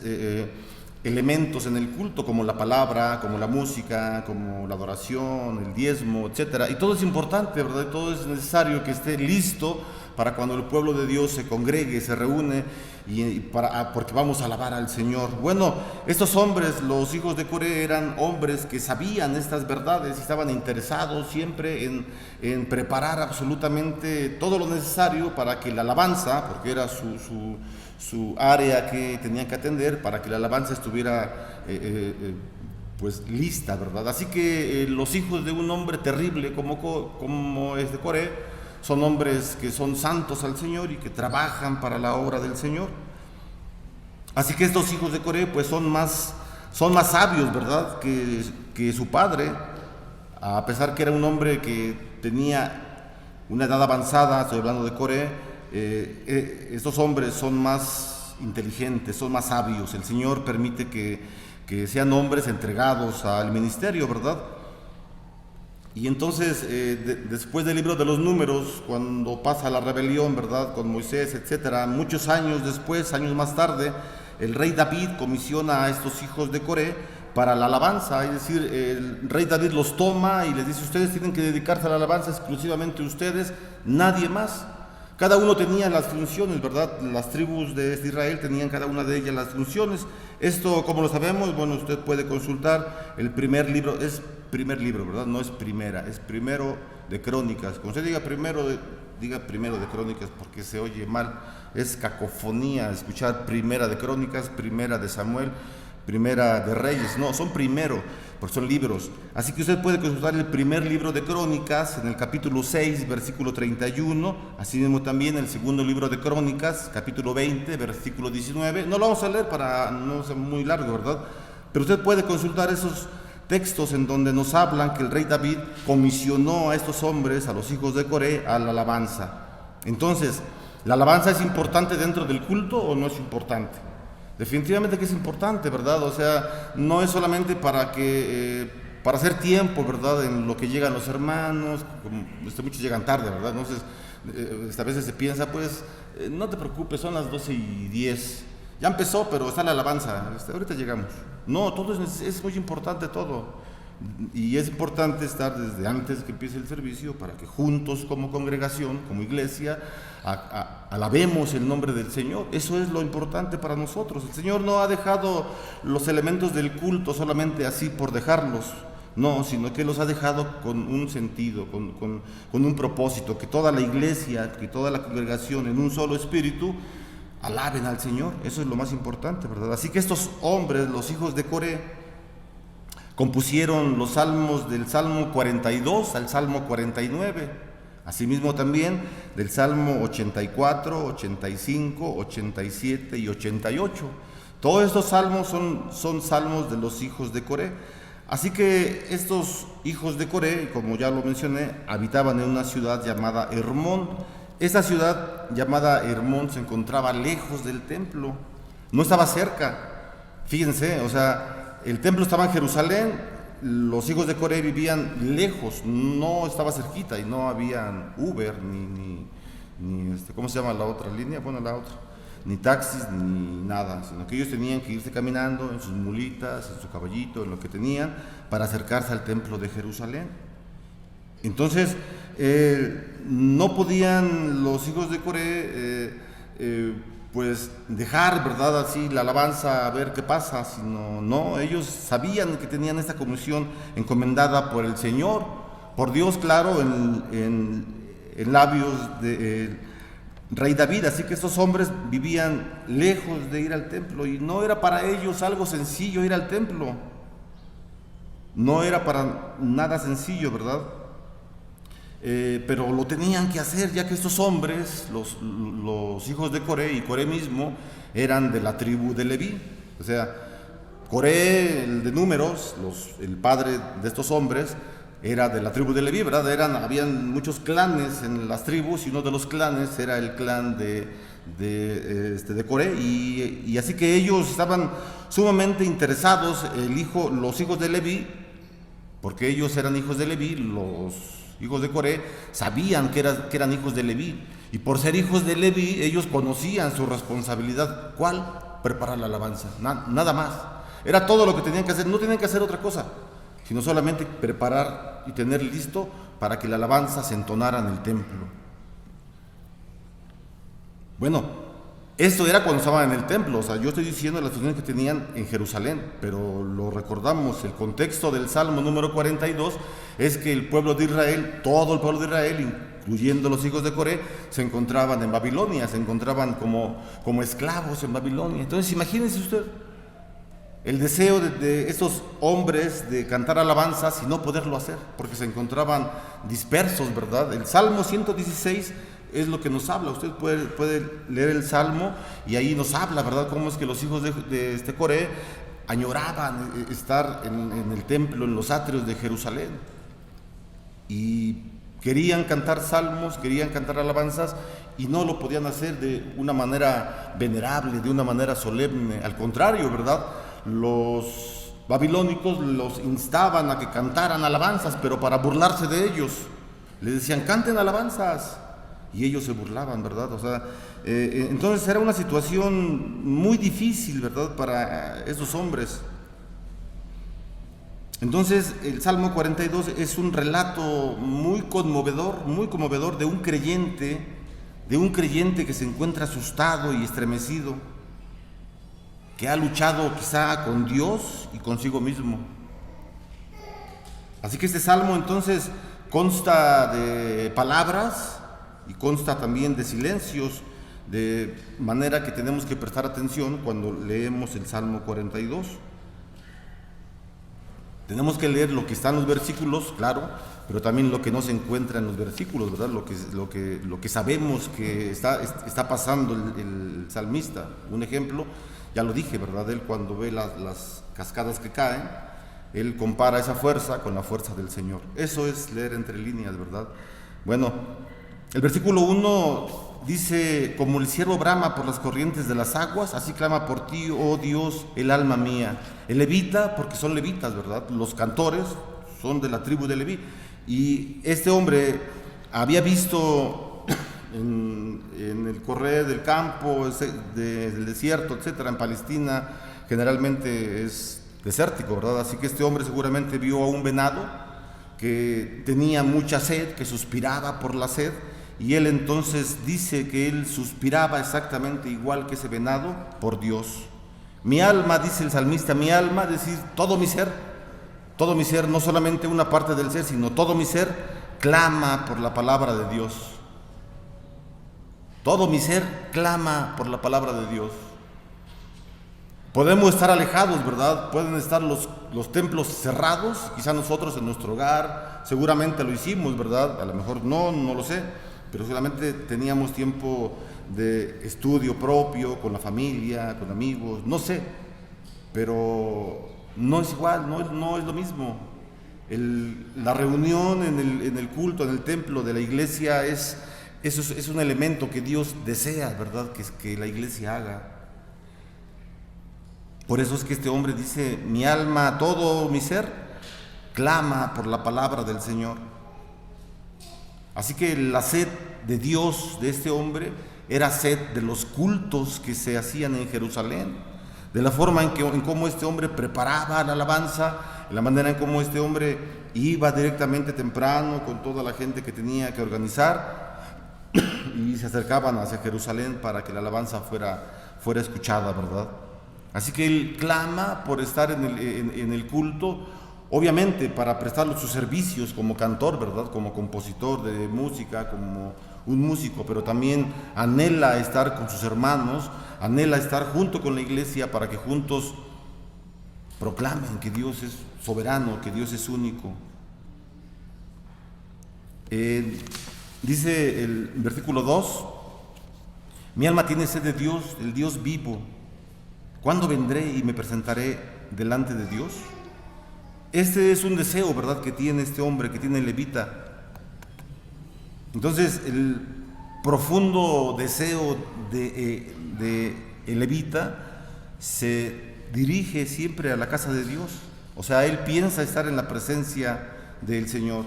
elementos en el culto, como la palabra, como la música, como la adoración, el diezmo, etcétera. Y todo es importante, ¿verdad? Todo es necesario que esté listo para cuando el pueblo de Dios se congregue, se reúne, porque vamos a alabar al Señor. Bueno, estos hombres, los hijos de Coré, eran hombres que sabían estas verdades y estaban interesados siempre en preparar absolutamente todo lo necesario para que la alabanza, porque era su área que tenían que atender, para que la alabanza estuviera pues lista, ¿verdad? Así que los hijos de un hombre terrible como es de Coré, son hombres que son santos al Señor y que trabajan para la obra del Señor. Así que estos hijos de Coré pues son más sabios, ¿verdad?, que su padre, a pesar que era un hombre que tenía una edad avanzada. Estoy hablando de Coré. Estos hombres son más inteligentes, son más sabios. El Señor permite que sean hombres entregados al ministerio, ¿verdad? Y entonces, después del libro de los Números, cuando pasa la rebelión, ¿verdad?, con Moisés, etcétera, muchos años después, años más tarde, el rey David comisiona a estos hijos de Coré para la alabanza. Es decir, el rey David los toma y les dice: ustedes tienen que dedicarse a la alabanza, exclusivamente ustedes, nadie más. Cada uno tenía las funciones, ¿verdad? Las tribus de Israel tenían cada una de ellas las funciones. Esto, como lo sabemos, bueno, usted puede consultar el primer libro, ¿verdad? No es primera, es primero de Crónicas. Cuando usted diga primero de Crónicas, porque se oye mal, es cacofonía escuchar primera de Crónicas, primera de Samuel, primera de Reyes. No, son primero, porque son libros. Así que usted puede consultar el primer libro de Crónicas en el capítulo 6, versículo 31, así mismo también el segundo libro de Crónicas, capítulo 20, versículo 19. No lo vamos a leer para no ser muy largo, ¿verdad? Pero usted puede consultar esos textos en donde nos hablan que el rey David comisionó a estos hombres, a los hijos de Coré, a la alabanza. Entonces, ¿la alabanza es importante dentro del culto o no es importante? Definitivamente que es importante, ¿verdad? O sea, no es solamente para hacer tiempo, ¿verdad?, en lo que llegan los hermanos. Muchos llegan tarde, ¿verdad? Entonces, a veces se piensa, pues, no te preocupes, son las 12:10. Ya empezó, pero está la alabanza, ahorita llegamos. No, todo es muy importante, todo. Y es importante estar desde antes que empiece el servicio para que juntos, como congregación, como iglesia, alabemos el nombre del Señor. Eso es lo importante para nosotros. El Señor no ha dejado los elementos del culto solamente así por dejarlos, no, sino que los ha dejado con un sentido, con un propósito, que toda la iglesia, que toda la congregación en un solo espíritu alaben al Señor. Eso es lo más importante, ¿verdad? Así que estos hombres, los hijos de Coré, compusieron los salmos del Salmo 42 al Salmo 49, asimismo también del Salmo 84, 85, 87 y 88. Todos estos salmos son salmos de los hijos de Coré. Así que estos hijos de Coré, como ya lo mencioné, habitaban en una ciudad llamada Hermón. Esa ciudad llamada Hermón se encontraba lejos del templo, no estaba cerca. Fíjense, o sea, el templo estaba en Jerusalén, los hijos de Coré vivían lejos, no estaba cerquita y no había Uber ni ¿cómo se llama la otra línea? Bueno, la otra, ni taxis ni nada, sino que ellos tenían que irse caminando en sus mulitas, en su caballito, en lo que tenían, para acercarse al templo de Jerusalén. Entonces, no podían los hijos de Coré pues dejar, ¿verdad?, así la alabanza a ver qué pasa, sino no, ellos sabían que tenían esta comisión encomendada por el Señor, por Dios, claro, en labios del rey David. Así que estos hombres vivían lejos de ir al templo y no era para ellos algo sencillo ir al templo, no era para nada sencillo, ¿verdad? Pero lo tenían que hacer, ya que estos hombres, los hijos de Coré y Coré mismo, eran de la tribu de Leví. O sea, Coré, el de Números, el padre de estos hombres, era de la tribu de Leví, ¿verdad? Habían muchos clanes en las tribus y uno de los clanes era el clan de Coré, y así que ellos estaban sumamente interesados, los hijos de Leví, porque ellos eran hijos de Leví, los hijos de Coré sabían que eran hijos de Leví, y por ser hijos de Leví ellos conocían su responsabilidad. ¿Cuál? Preparar la alabanza, nada más. Era todo lo que tenían que hacer, no tenían que hacer otra cosa, sino solamente preparar y tener listo para que la alabanza se entonara en el templo. Bueno, esto era cuando estaban en el templo, o sea, yo estoy diciendo las funciones que tenían en Jerusalén, pero lo recordamos, el contexto del Salmo número 42 es que el pueblo de Israel, todo el pueblo de Israel, incluyendo los hijos de Coré, se encontraban en Babilonia, se encontraban como esclavos en Babilonia. Entonces imagínense usted el deseo de estos hombres de cantar alabanzas y no poderlo hacer, porque se encontraban dispersos, ¿verdad? El Salmo 116 es lo que nos habla. Usted puede leer el Salmo y ahí nos habla, ¿verdad?, cómo es que los hijos de Coré añoraban estar en el templo, en los atrios de Jerusalén, y querían cantar salmos, querían cantar alabanzas, y no lo podían hacer de una manera venerable, de una manera solemne. Al contrario, ¿verdad?, los babilónicos los instaban a que cantaran alabanzas, pero para burlarse de ellos. Les decían, canten alabanzas, y ellos se burlaban, ¿verdad? O sea, entonces era una situación muy difícil, ¿verdad?, para esos hombres. Entonces el Salmo 42 es un relato muy conmovedor de un creyente que se encuentra asustado y estremecido, que ha luchado quizá con Dios y consigo mismo. Así que este salmo entonces consta de palabras y consta también de silencios, de manera que tenemos que prestar atención cuando leemos el Salmo 42. Tenemos que leer lo que está en los versículos, claro, pero también lo que no se encuentra en los versículos, ¿verdad? Lo que sabemos que está pasando el salmista. Un ejemplo, ya lo dije, ¿verdad? Él cuando ve las cascadas que caen, él compara esa fuerza con la fuerza del Señor. Eso es leer entre líneas, ¿verdad? Bueno, el versículo 1 dice, como el ciervo brama por las corrientes de las aguas, así clama por ti, oh Dios, el alma mía. El levita, porque son levitas, ¿verdad? Los cantores son de la tribu de Leví. Y este hombre había visto en el correr del campo, del desierto, etcétera, en Palestina, generalmente es desértico, ¿verdad? Así que este hombre seguramente vio a un venado que tenía mucha sed, que suspiraba por la sed, y él entonces dice que él suspiraba exactamente igual que ese venado por Dios. Mi alma, dice el salmista, mi alma, es decir, todo mi ser, no solamente una parte del ser, sino todo mi ser, clama por la palabra de Dios. Todo mi ser clama por la palabra de Dios. Podemos estar alejados, ¿verdad? Pueden estar los templos cerrados, quizá nosotros en nuestro hogar, seguramente lo hicimos, ¿verdad? A lo mejor no lo sé, pero seguramente teníamos tiempo de estudio propio, con la familia, con amigos, no sé, pero no es igual, no es lo mismo. La reunión en el culto, en el templo de la iglesia es un elemento que Dios desea, ¿verdad?, que la iglesia haga. Por eso es que este hombre dice, mi alma, todo mi ser, clama por la palabra del Señor. Así que la sed de Dios de este hombre era sed de los cultos que se hacían en Jerusalén, de la forma en cómo este hombre preparaba la alabanza, la manera en cómo este hombre iba directamente temprano con toda la gente que tenía que organizar y se acercaban hacia Jerusalén para que la alabanza fuera escuchada, ¿verdad? Así que él clama por estar en el culto, obviamente para prestar sus servicios como cantor, ¿verdad?, como compositor de música, como un músico, pero también anhela estar con sus hermanos, anhela estar junto con la iglesia para que juntos proclamen que Dios es soberano, que Dios es único. Dice el versículo 2, mi alma tiene sed de Dios, el Dios vivo. ¿Cuándo vendré y me presentaré delante de Dios? Este es un deseo, ¿verdad?, que tiene este hombre, que tiene el levita. Entonces, el profundo deseo de el levita se dirige siempre a la casa de Dios. O sea, él piensa estar en la presencia del Señor.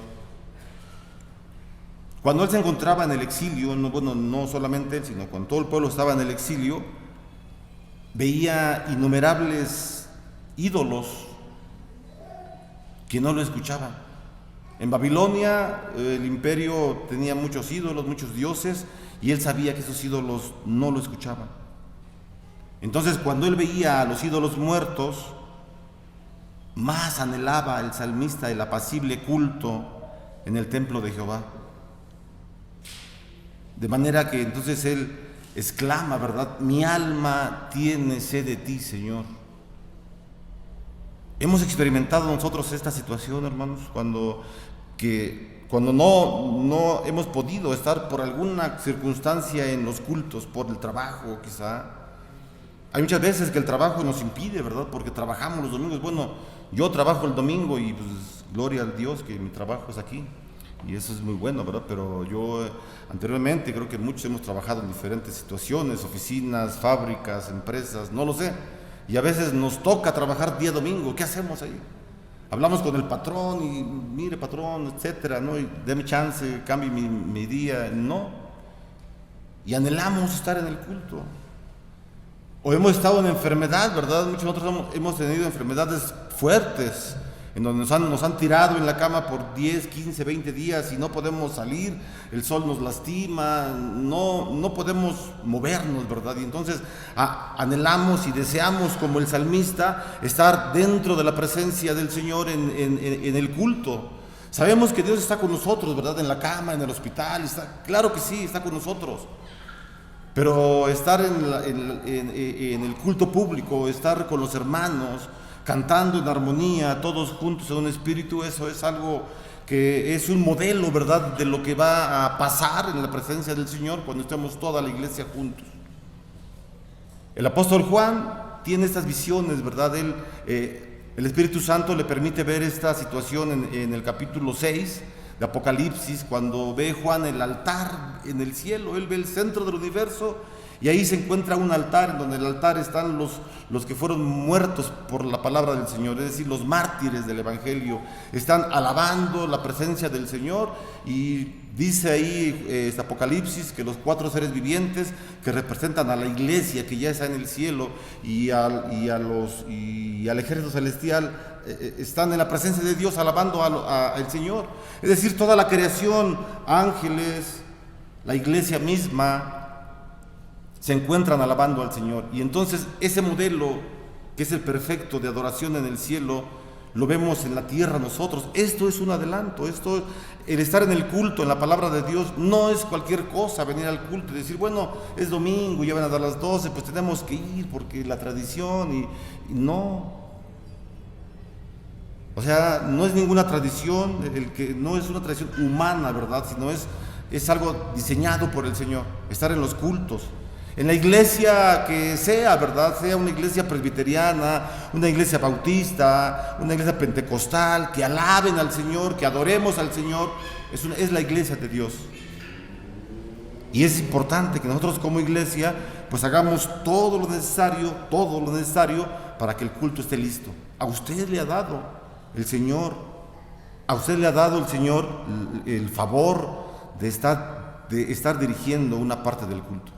Cuando él se encontraba en el exilio, no solamente él, sino cuando todo el pueblo estaba en el exilio, veía innumerables ídolos que no lo escuchaban. En Babilonia el imperio tenía muchos ídolos, muchos dioses, y él sabía que esos ídolos no lo escuchaban. Entonces, cuando él veía a los ídolos muertos, más anhelaba el salmista el apacible culto en el templo de Jehová. De manera que entonces él exclama, ¿verdad? Mi alma tiene sed de ti, Señor. Hemos experimentado nosotros esta situación, hermanos, cuando no hemos podido estar por alguna circunstancia en los cultos, por el trabajo quizá. Hay muchas veces que el trabajo nos impide, ¿verdad? Porque trabajamos los domingos. Bueno, yo trabajo el domingo y pues gloria al Dios que mi trabajo es aquí. Y eso es muy bueno, ¿verdad? Pero yo anteriormente creo que muchos hemos trabajado en diferentes situaciones, oficinas, fábricas, empresas, no lo sé. Y a veces nos toca trabajar día domingo. ¿Qué hacemos ahí? Hablamos con el patrón y mire patrón, etcétera, ¿no? Y deme chance, cambie mi día. No. Y anhelamos estar en el culto. O hemos estado en enfermedad, ¿verdad? Muchos de nosotros hemos tenido enfermedades fuertes, en donde nos han tirado en la cama por 10, 15, 20 días y no podemos salir, el sol nos lastima, no podemos movernos, ¿verdad? Y entonces anhelamos y deseamos, como el salmista, estar dentro de la presencia del Señor en el culto. Sabemos que Dios está con nosotros, ¿verdad? En la cama, en el hospital, claro que sí, está con nosotros. Pero estar en el culto público, estar con los hermanos, cantando en armonía, todos juntos en un espíritu, eso es algo que es un modelo, ¿verdad?, de lo que va a pasar en la presencia del Señor cuando estemos toda la iglesia juntos. El apóstol Juan tiene estas visiones, ¿verdad? El Espíritu Santo le permite ver esta situación en el capítulo 6 de Apocalipsis, cuando ve Juan el altar en el cielo. Él ve el centro del universo y ahí se encuentra un altar, en donde el altar están los que fueron muertos por la palabra del Señor, es decir, los mártires del Evangelio, están alabando la presencia del Señor. Y dice ahí Apocalipsis que los 4 seres vivientes que representan a la iglesia que ya está en el cielo y al ejército celestial están en la presencia de Dios alabando al Señor. Es decir, toda la creación, ángeles, la iglesia misma, se encuentran alabando al Señor. Y entonces ese modelo, que es el perfecto de adoración en el cielo, lo vemos en la tierra nosotros. Esto es un adelanto. El estar en el culto, en la palabra de Dios, no es cualquier cosa venir al culto y decir, bueno, es domingo, ya van a dar las 12, pues tenemos que ir porque la tradición y no. O sea, no es ninguna tradición, no es una tradición humana, ¿verdad? Sino es algo diseñado por el Señor, estar en los cultos. En la iglesia que sea, ¿verdad? Sea una iglesia presbiteriana, una iglesia bautista, una iglesia pentecostal, que alaben al Señor, que adoremos al Señor, es la iglesia de Dios. Y es importante que nosotros como iglesia pues hagamos todo lo necesario para que el culto esté listo. A usted le ha dado el Señor el favor de estar dirigiendo una parte del culto.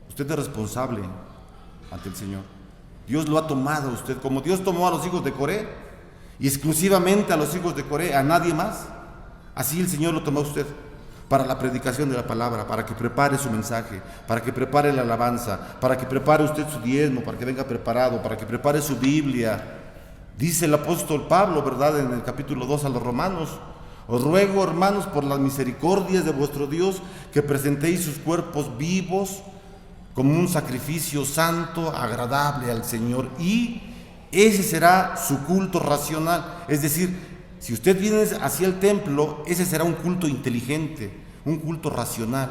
Usted es responsable ante el Señor. Dios lo ha tomado a usted, como Dios tomó a los hijos de Coré, y exclusivamente a los hijos de Coré, a nadie más. Así el Señor lo tomó a usted para la predicación de la palabra, para que prepare su mensaje, para que prepare la alabanza, para que prepare usted su diezmo, para que venga preparado, para que prepare su Biblia. Dice el apóstol Pablo, ¿verdad?, en el capítulo 2 a los Romanos: os ruego, hermanos, por las misericordias de vuestro Dios, que presentéis sus cuerpos vivos como un sacrificio santo, agradable al Señor, y ese será su culto racional. Es decir, si usted viene hacia el templo, ese será un culto inteligente, un culto racional.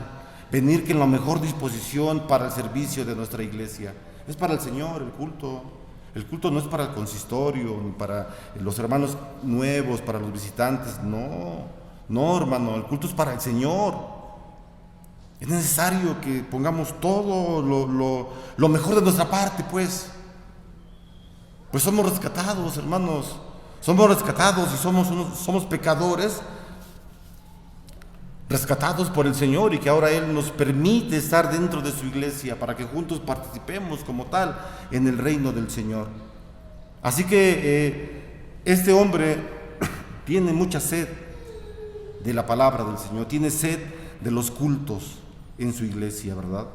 Venir con la mejor disposición para el servicio de nuestra iglesia. Es para el Señor el culto. El culto no es para el consistorio, ni para los hermanos nuevos, para los visitantes. No, hermano, el culto es para el Señor. Es necesario que pongamos todo lo mejor de nuestra parte, pues. Pues somos rescatados, hermanos. Somos rescatados y somos pecadores, rescatados por el Señor, y que ahora Él nos permite estar dentro de su iglesia para que juntos participemos como tal en el reino del Señor. Así que este hombre tiene mucha sed de la palabra del Señor, tiene sed de los cultos en su iglesia, ¿verdad?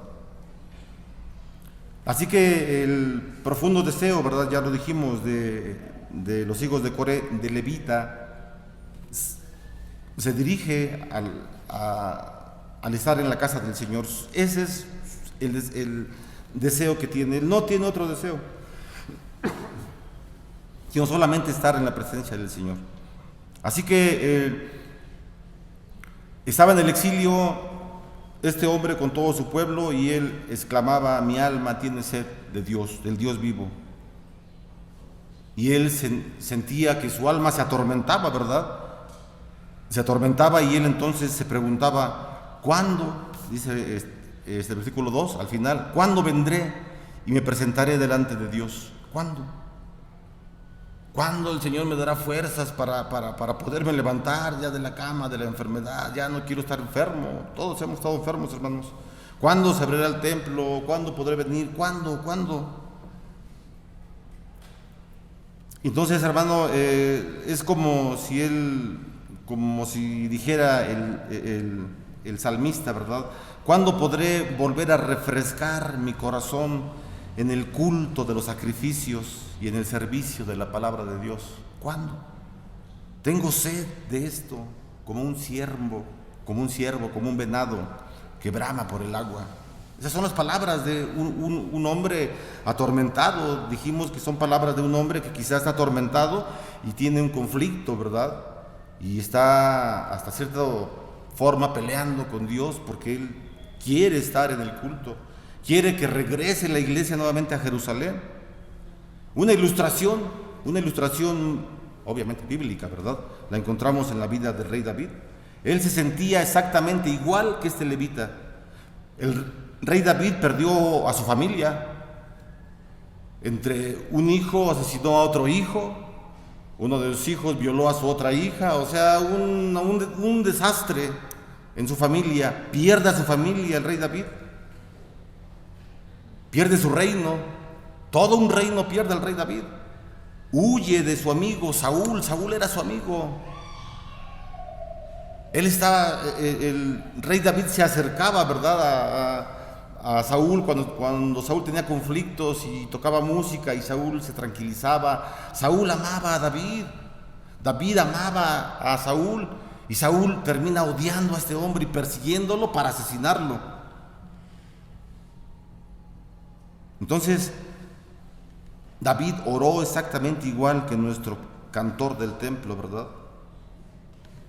Así que el profundo deseo, ¿verdad? Ya lo dijimos, de los hijos de Coré, de Levita, se dirige al estar en la casa del Señor. Ese es el deseo que tiene. Él no tiene otro deseo, sino solamente estar en la presencia del Señor. Así que estaba en el exilio este hombre con todo su pueblo, y él exclamaba: mi alma tiene sed de Dios, del Dios vivo. Y él sentía que su alma se atormentaba, ¿verdad? Se atormentaba, y él entonces se preguntaba: ¿cuándo? Dice este versículo 2 al final: ¿cuándo vendré y me presentaré delante de Dios? ¿Cuándo? ¿Cuándo el Señor me dará fuerzas para poderme levantar ya de la cama, de la enfermedad? Ya no quiero estar enfermo. Todos hemos estado enfermos, hermanos. ¿Cuándo se abrirá el templo? ¿Cuándo podré venir? ¿Cuándo? Entonces, hermano, es como si dijera el salmista, ¿verdad? ¿Cuándo podré volver a refrescar mi corazón en el culto de los sacrificios y en el servicio de la palabra de Dios? ¿Cuándo? Tengo sed de esto, como un ciervo, como un venado que brama por el agua. Esas son las palabras de un hombre atormentado. Dijimos que son palabras de un hombre que quizás está atormentado y tiene un conflicto, ¿verdad? Y está hasta cierta forma peleando con Dios, porque él quiere estar en el culto, quiere que regrese la iglesia nuevamente a Jerusalén. Una ilustración obviamente bíblica, ¿verdad? La encontramos en la vida del rey David. Él se sentía exactamente igual que este levita. El rey David perdió a su familia. Entre un hijo asesinó a otro hijo, uno de los hijos violó a su otra hija, o sea, un desastre en su familia. Pierde a su familia el rey David, pierde su reino, todo un reino pierde el rey David. Huye de su amigo Saúl era su amigo. El rey David se acercaba, ¿verdad?, a Saúl cuando Saúl tenía conflictos y tocaba música, y Saúl se tranquilizaba. Saúl amaba a David, David amaba a Saúl, y Saúl termina odiando a este hombre y persiguiéndolo para asesinarlo. Entonces, David oró exactamente igual que nuestro cantor del templo, ¿verdad?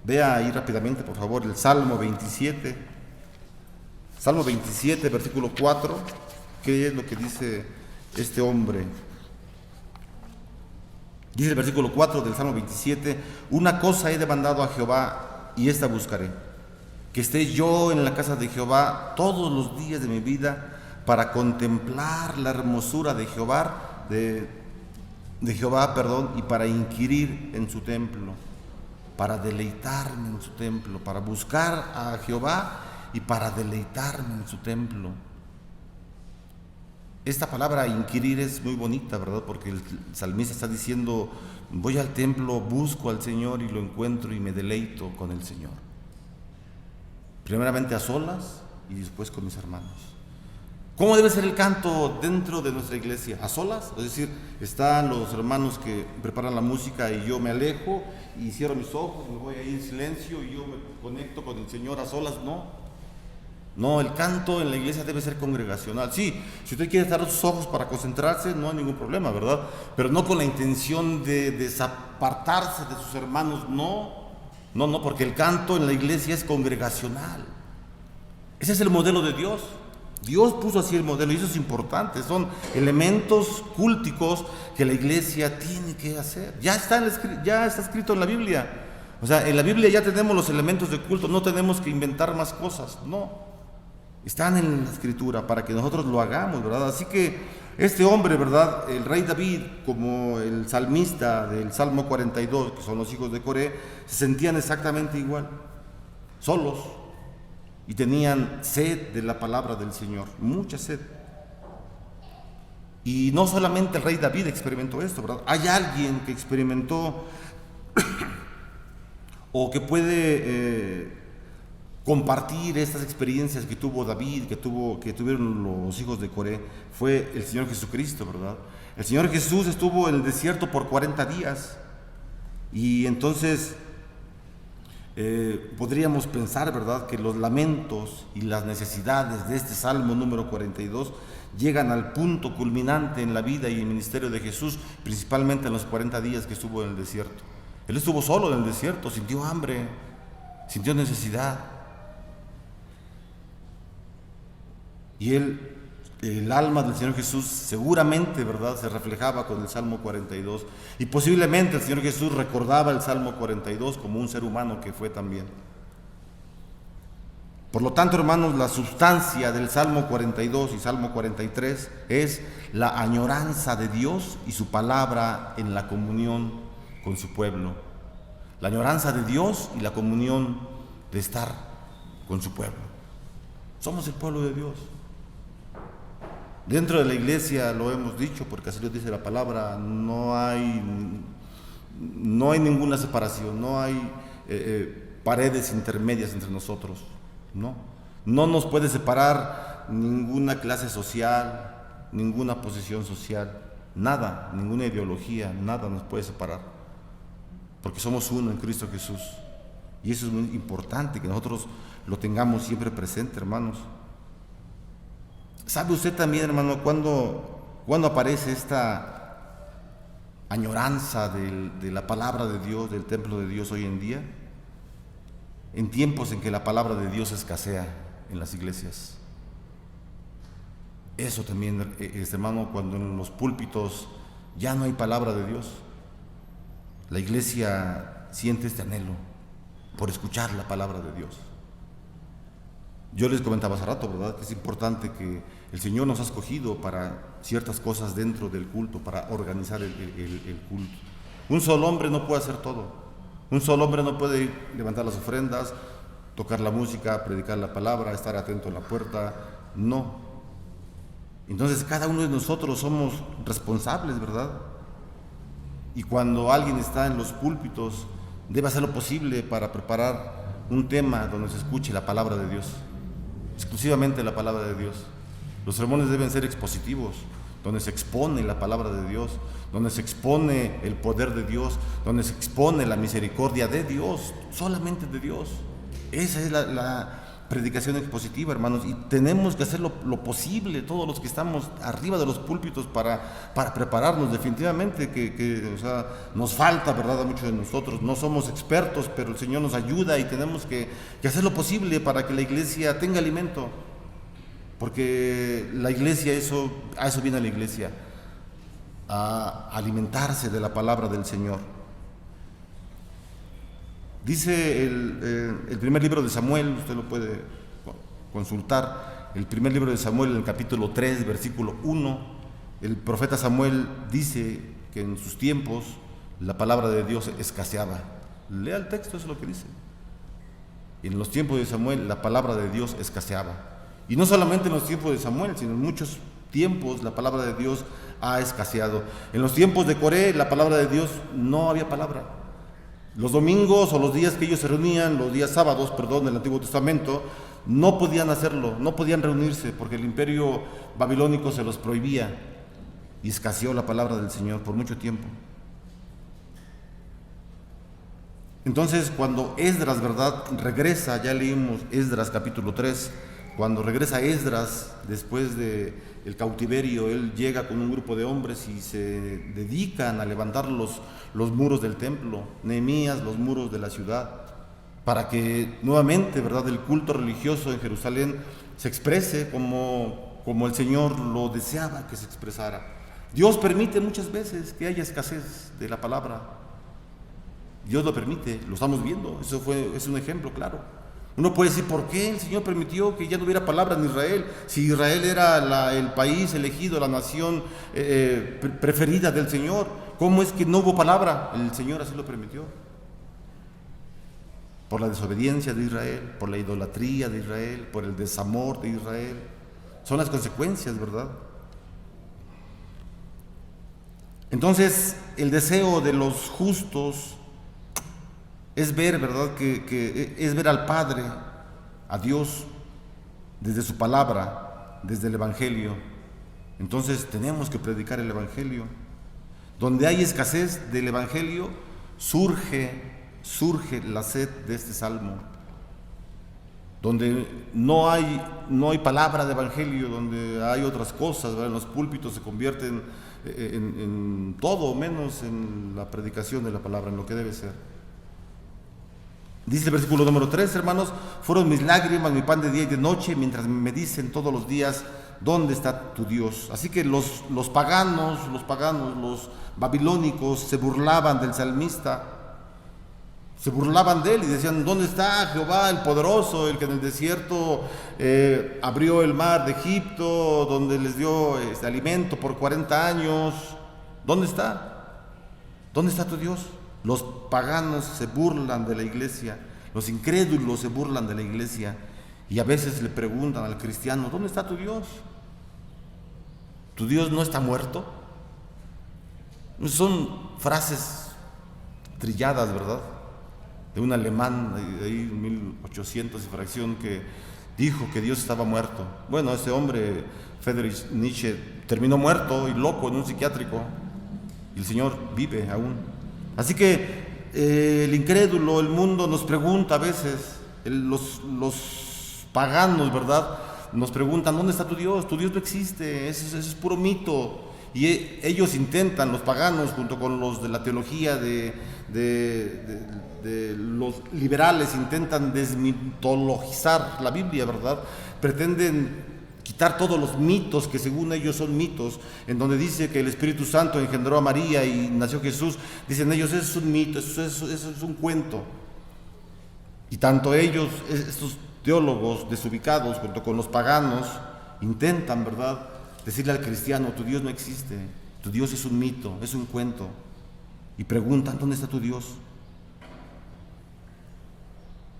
Vea ahí rápidamente, por favor, el Salmo 27. Salmo 27, versículo 4. ¿Qué es lo que dice este hombre? Dice el versículo 4 del Salmo 27: una cosa he demandado a Jehová, y esta buscaré, que esté yo en la casa de Jehová todos los días de mi vida, para contemplar la hermosura de Jehová, y para inquirir en su templo, para deleitarme en su templo, para buscar a Jehová y para deleitarme en su templo. Esta palabra inquirir es muy bonita, ¿verdad? Porque el salmista está diciendo: voy al templo, busco al Señor y lo encuentro y me deleito con el Señor. Primeramente a solas y después con mis hermanos. ¿Cómo debe ser el canto dentro de nuestra iglesia? ¿A solas? Es decir, están los hermanos que preparan la música y yo me alejo y cierro mis ojos, me voy ahí en silencio y yo me conecto con el Señor a solas. No, el canto en la iglesia debe ser congregacional. Sí, si usted quiere cerrar sus ojos para concentrarse, no hay ningún problema, ¿verdad? Pero no con la intención de desapartarse de sus hermanos, no, porque el canto en la iglesia es congregacional. Ese es el modelo de Dios. Dios puso así el modelo y eso es importante. Son elementos cúlticos que la iglesia tiene que hacer. Ya está escrito en la Biblia. O sea, en la Biblia ya tenemos los elementos de culto, no tenemos que inventar más cosas, no. Están en la Escritura para que nosotros lo hagamos, ¿verdad? Así que este hombre, ¿verdad? El rey David, como el salmista del Salmo 42, que son los hijos de Coré, se sentían exactamente igual, solos, y tenían sed de la palabra del Señor, mucha sed. Y no solamente el rey David experimentó esto, ¿verdad? Hay alguien que experimentó o que puede compartir estas experiencias que tuvo David, que tuvieron los hijos de Coré, fue el Señor Jesucristo, ¿verdad? El Señor Jesús estuvo en el desierto por 40 días y entonces podríamos pensar, ¿verdad?, que los lamentos y las necesidades de este Salmo número 42 llegan al punto culminante en la vida y el ministerio de Jesús, principalmente en los 40 días que estuvo en el desierto. Él estuvo solo en el desierto, sintió hambre, sintió necesidad. Y el alma del Señor Jesús seguramente, ¿verdad?, se reflejaba con el Salmo 42. Y posiblemente el Señor Jesús recordaba el Salmo 42 como un ser humano que fue también. Por lo tanto, hermanos, la sustancia del Salmo 42 y Salmo 43 es la añoranza de Dios y su palabra en la comunión con su pueblo. La añoranza de Dios y la comunión de estar con su pueblo. Somos el pueblo de Dios. Dentro de la iglesia lo hemos dicho, porque así lo dice la palabra, no hay ninguna separación, no hay paredes intermedias entre nosotros, no nos puede separar ninguna clase social, ninguna posición social, nada, ninguna ideología, nada nos puede separar, porque somos uno en Cristo Jesús, y eso es muy importante que nosotros lo tengamos siempre presente, hermanos. ¿Sabe usted también, hermano, cuando aparece esta añoranza de la palabra de Dios, del templo de Dios hoy en día? En tiempos en que la palabra de Dios escasea en las iglesias. Eso también, hermano, cuando en los púlpitos ya no hay palabra de Dios, la iglesia siente este anhelo por escuchar la palabra de Dios. Yo les comentaba hace rato, ¿verdad?, que es importante que el Señor nos ha escogido para ciertas cosas dentro del culto, para organizar el culto. Un solo hombre no puede hacer todo. Un solo hombre no puede levantar las ofrendas, tocar la música, predicar la palabra, estar atento a la puerta. No. Entonces cada uno de nosotros somos responsables, ¿verdad? Y cuando alguien está en los púlpitos, debe hacer lo posible para preparar un tema donde se escuche la palabra de Dios. Exclusivamente la palabra de Dios. Los sermones deben ser expositivos, donde se expone la palabra de Dios, donde se expone el poder de Dios, donde se expone la misericordia de Dios, solamente de Dios. Esa es la predicación expositiva, hermanos, y tenemos que hacer lo posible, todos los que estamos arriba de los púlpitos, para prepararnos. Definitivamente o sea, nos falta, ¿verdad?, a muchos de nosotros. No somos expertos, pero el Señor nos ayuda y tenemos que hacer lo posible para que la iglesia tenga alimento, porque la iglesia, a eso viene la iglesia, a alimentarse de la palabra del Señor. Dice el primer libro de Samuel, usted lo puede consultar, el primer libro de Samuel, en el capítulo 3, versículo 1, el profeta Samuel dice que en sus tiempos la palabra de Dios escaseaba. Lea el texto, eso es lo que dice. En los tiempos de Samuel la palabra de Dios escaseaba. Y no solamente en los tiempos de Samuel, sino en muchos tiempos la palabra de Dios ha escaseado. En los tiempos de Coré la palabra de Dios no había palabra. Los domingos o los días que ellos se reunían, los días sábados, del Antiguo Testamento, no podían hacerlo, no podían reunirse porque el imperio babilónico se los prohibía y escaseó la palabra del Señor por mucho tiempo. Entonces, cuando Esdras, ¿verdad?, regresa, ya leímos Esdras capítulo 3, cuando regresa Esdras después del cautiverio, él llega con un grupo de hombres y se dedican a levantar los muros del templo, Nehemías, los muros de la ciudad, para que nuevamente, ¿verdad?, el culto religioso en Jerusalén se exprese como el Señor lo deseaba que se expresara. Dios permite muchas veces que haya escasez de la palabra. Dios lo permite, lo estamos viendo, es un ejemplo claro. Uno puede decir, ¿por qué el Señor permitió que ya no hubiera palabra en Israel? Si Israel era el país elegido, la nación preferida del Señor, ¿cómo es que no hubo palabra? El Señor así lo permitió. Por la desobediencia de Israel, por la idolatría de Israel, por el desamor de Israel. Son las consecuencias, ¿verdad? Entonces, el deseo de los justos es ver, ¿verdad? Que es ver al Padre, a Dios, desde su palabra, desde el Evangelio. Entonces tenemos que predicar el Evangelio. Donde hay escasez del Evangelio, surge la sed de este salmo. Donde no hay palabra de Evangelio, donde hay otras cosas, ¿verdad? En los púlpitos se convierten en todo menos en la predicación de la palabra, en lo que debe ser. Dice el versículo número 3, hermanos, fueron mis lágrimas, mi pan de día y de noche, mientras me dicen todos los días, ¿dónde está tu Dios? Así que los paganos, los babilónicos se burlaban del salmista, se burlaban de él y decían, ¿dónde está Jehová el poderoso, el que en el desierto abrió el mar de Egipto, donde les dio alimento por 40 años? ¿Dónde está? ¿Dónde está tu Dios? Los paganos se burlan de la iglesia, los incrédulos se burlan de la iglesia y a veces le preguntan al cristiano, ¿dónde está tu Dios? ¿Tu Dios no está muerto? Son frases trilladas, ¿verdad? De un alemán de ahí 1800 y fracción que dijo que Dios estaba muerto. Bueno, ese hombre, Friedrich Nietzsche, terminó muerto y loco en un psiquiátrico y el Señor vive aún. Así que el incrédulo, el mundo nos pregunta a veces, los paganos, ¿verdad? Nos preguntan, ¿dónde está tu Dios? Tu Dios no existe, eso es puro mito. Y ellos intentan, los paganos, junto con los de la teología de los liberales, intentan desmitologizar la Biblia, ¿verdad? Pretenden quitar todos los mitos que según ellos son mitos, en donde dice que el Espíritu Santo engendró a María y nació Jesús. Dicen ellos, eso es un mito, eso es un cuento. Y tanto ellos, estos teólogos desubicados, junto con los paganos, intentan, ¿verdad?, decirle al cristiano, tu Dios no existe, tu Dios es un mito, es un cuento. Y preguntan, ¿dónde está tu Dios?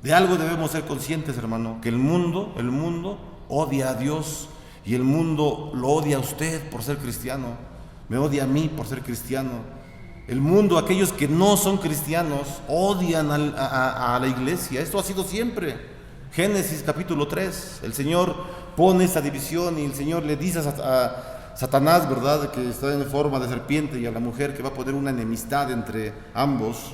De algo debemos ser conscientes, hermano, que el mundo odia a Dios y el mundo lo odia a usted por ser cristiano, me odia a mí por ser cristiano. El mundo, aquellos que no son cristianos, odian a la iglesia. Esto ha sido siempre. Génesis capítulo 3, el Señor pone esta división y el Señor le dice a Satanás, ¿verdad?, que está en forma de serpiente, y a la mujer que va a poner una enemistad entre ambos.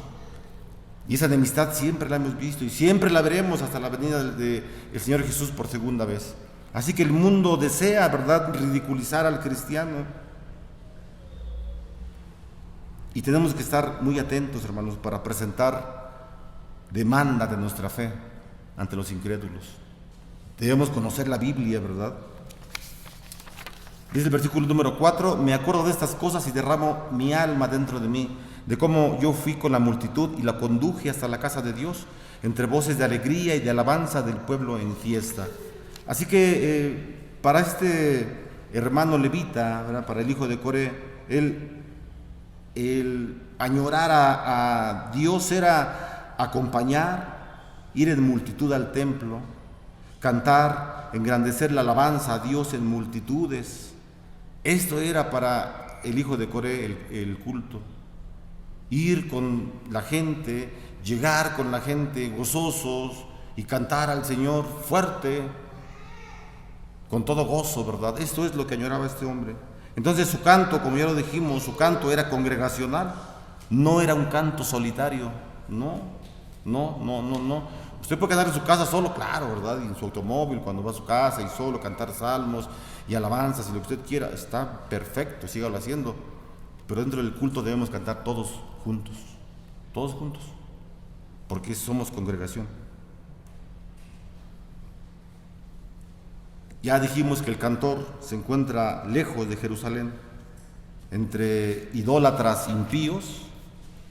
Y esa enemistad siempre la hemos visto y siempre la veremos hasta la venida del Señor Jesús por segunda vez. Así que el mundo desea, ¿verdad?, ridiculizar al cristiano. Y tenemos que estar muy atentos, hermanos, para presentar demanda de nuestra fe ante los incrédulos. Debemos conocer la Biblia, ¿verdad? Dice el versículo número 4, me acuerdo de estas cosas y derramo mi alma dentro de mí, de cómo yo fui con la multitud y la conduje hasta la casa de Dios, entre voces de alegría y de alabanza del pueblo en fiesta. Así que para este hermano levita, ¿verdad?, para el hijo de Coré, el añorar a Dios era acompañar, ir en multitud al templo, cantar, engrandecer la alabanza a Dios en multitudes. Esto era para el hijo de Coré el culto. Ir con la gente, llegar con la gente gozosos y cantar al Señor fuerte, con todo gozo, ¿verdad? Esto es lo que añoraba este hombre. Entonces su canto, como ya lo dijimos, su canto era congregacional, no era un canto solitario, no. Usted puede cantar en su casa solo, claro, ¿verdad? Y en su automóvil, cuando va a su casa y solo cantar salmos y alabanzas y lo que usted quiera, está perfecto, sígalo haciendo. Pero dentro del culto debemos cantar todos juntos, porque somos congregación. Ya dijimos que el cantor se encuentra lejos de Jerusalén, entre idólatras impíos,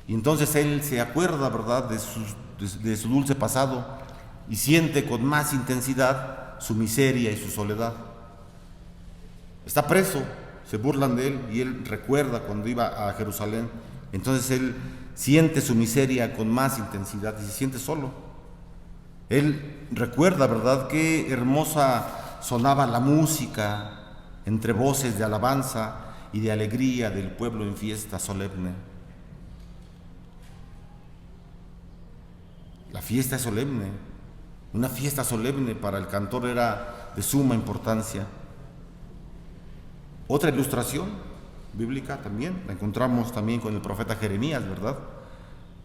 y entonces él se acuerda, ¿verdad?, de su dulce pasado y siente con más intensidad su miseria y su soledad. Está preso, se burlan de él y él recuerda cuando iba a Jerusalén. Entonces él siente su miseria con más intensidad y se siente solo. Él recuerda, ¿verdad?, qué hermosa sonaba la música entre voces de alabanza y de alegría del pueblo en fiesta solemne. La fiesta es solemne. Una fiesta solemne para el cantor era de suma importancia. Otra ilustración bíblica también la encontramos también con el profeta Jeremías, ¿verdad?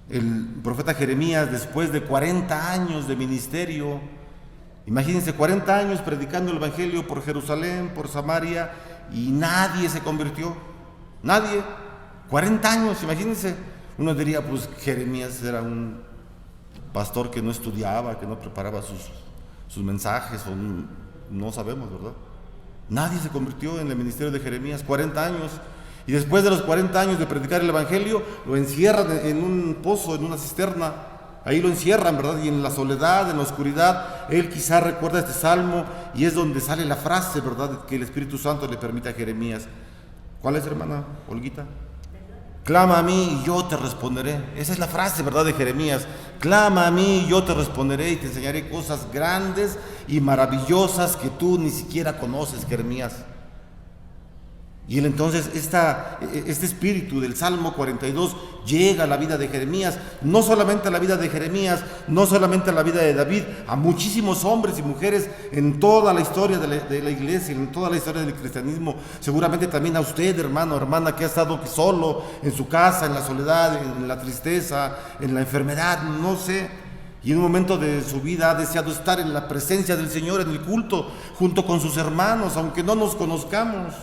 El profeta Jeremías, después de 40 años de ministerio, imagínense, 40 años predicando el evangelio por Jerusalén, por Samaria, y nadie se convirtió, nadie. 40 años, imagínense. Uno diría, pues Jeremías era un pastor que no estudiaba, que no preparaba sus mensajes, o no sabemos, ¿verdad? Nadie se convirtió en el ministerio de Jeremías, 40 años. Y después de los 40 años de predicar el evangelio, lo encierran en un pozo, en una cisterna. Ahí lo encierran, ¿verdad? Y en la soledad, en la oscuridad, él quizá recuerda este salmo y es donde sale la frase, ¿verdad?, que el Espíritu Santo le permite a Jeremías. ¿Cuál es, hermana Olguita? Clama a mí y yo te responderé. Esa es la frase, ¿verdad?, de Jeremías. Clama a mí y yo te responderé y te enseñaré cosas grandes y maravillosas que tú ni siquiera conoces, Jeremías. Y él entonces, este espíritu del Salmo 42 llega a la vida de Jeremías, no solamente a la vida de Jeremías, no solamente a la vida de David, a muchísimos hombres y mujeres en toda la historia de la iglesia, en toda la historia del cristianismo, seguramente también a usted, hermano, hermana, que ha estado solo en su casa, en la soledad, en la tristeza, en la enfermedad, no sé, y en un momento de su vida ha deseado estar en la presencia del Señor, en el culto, junto con sus hermanos, aunque no nos conozcamos.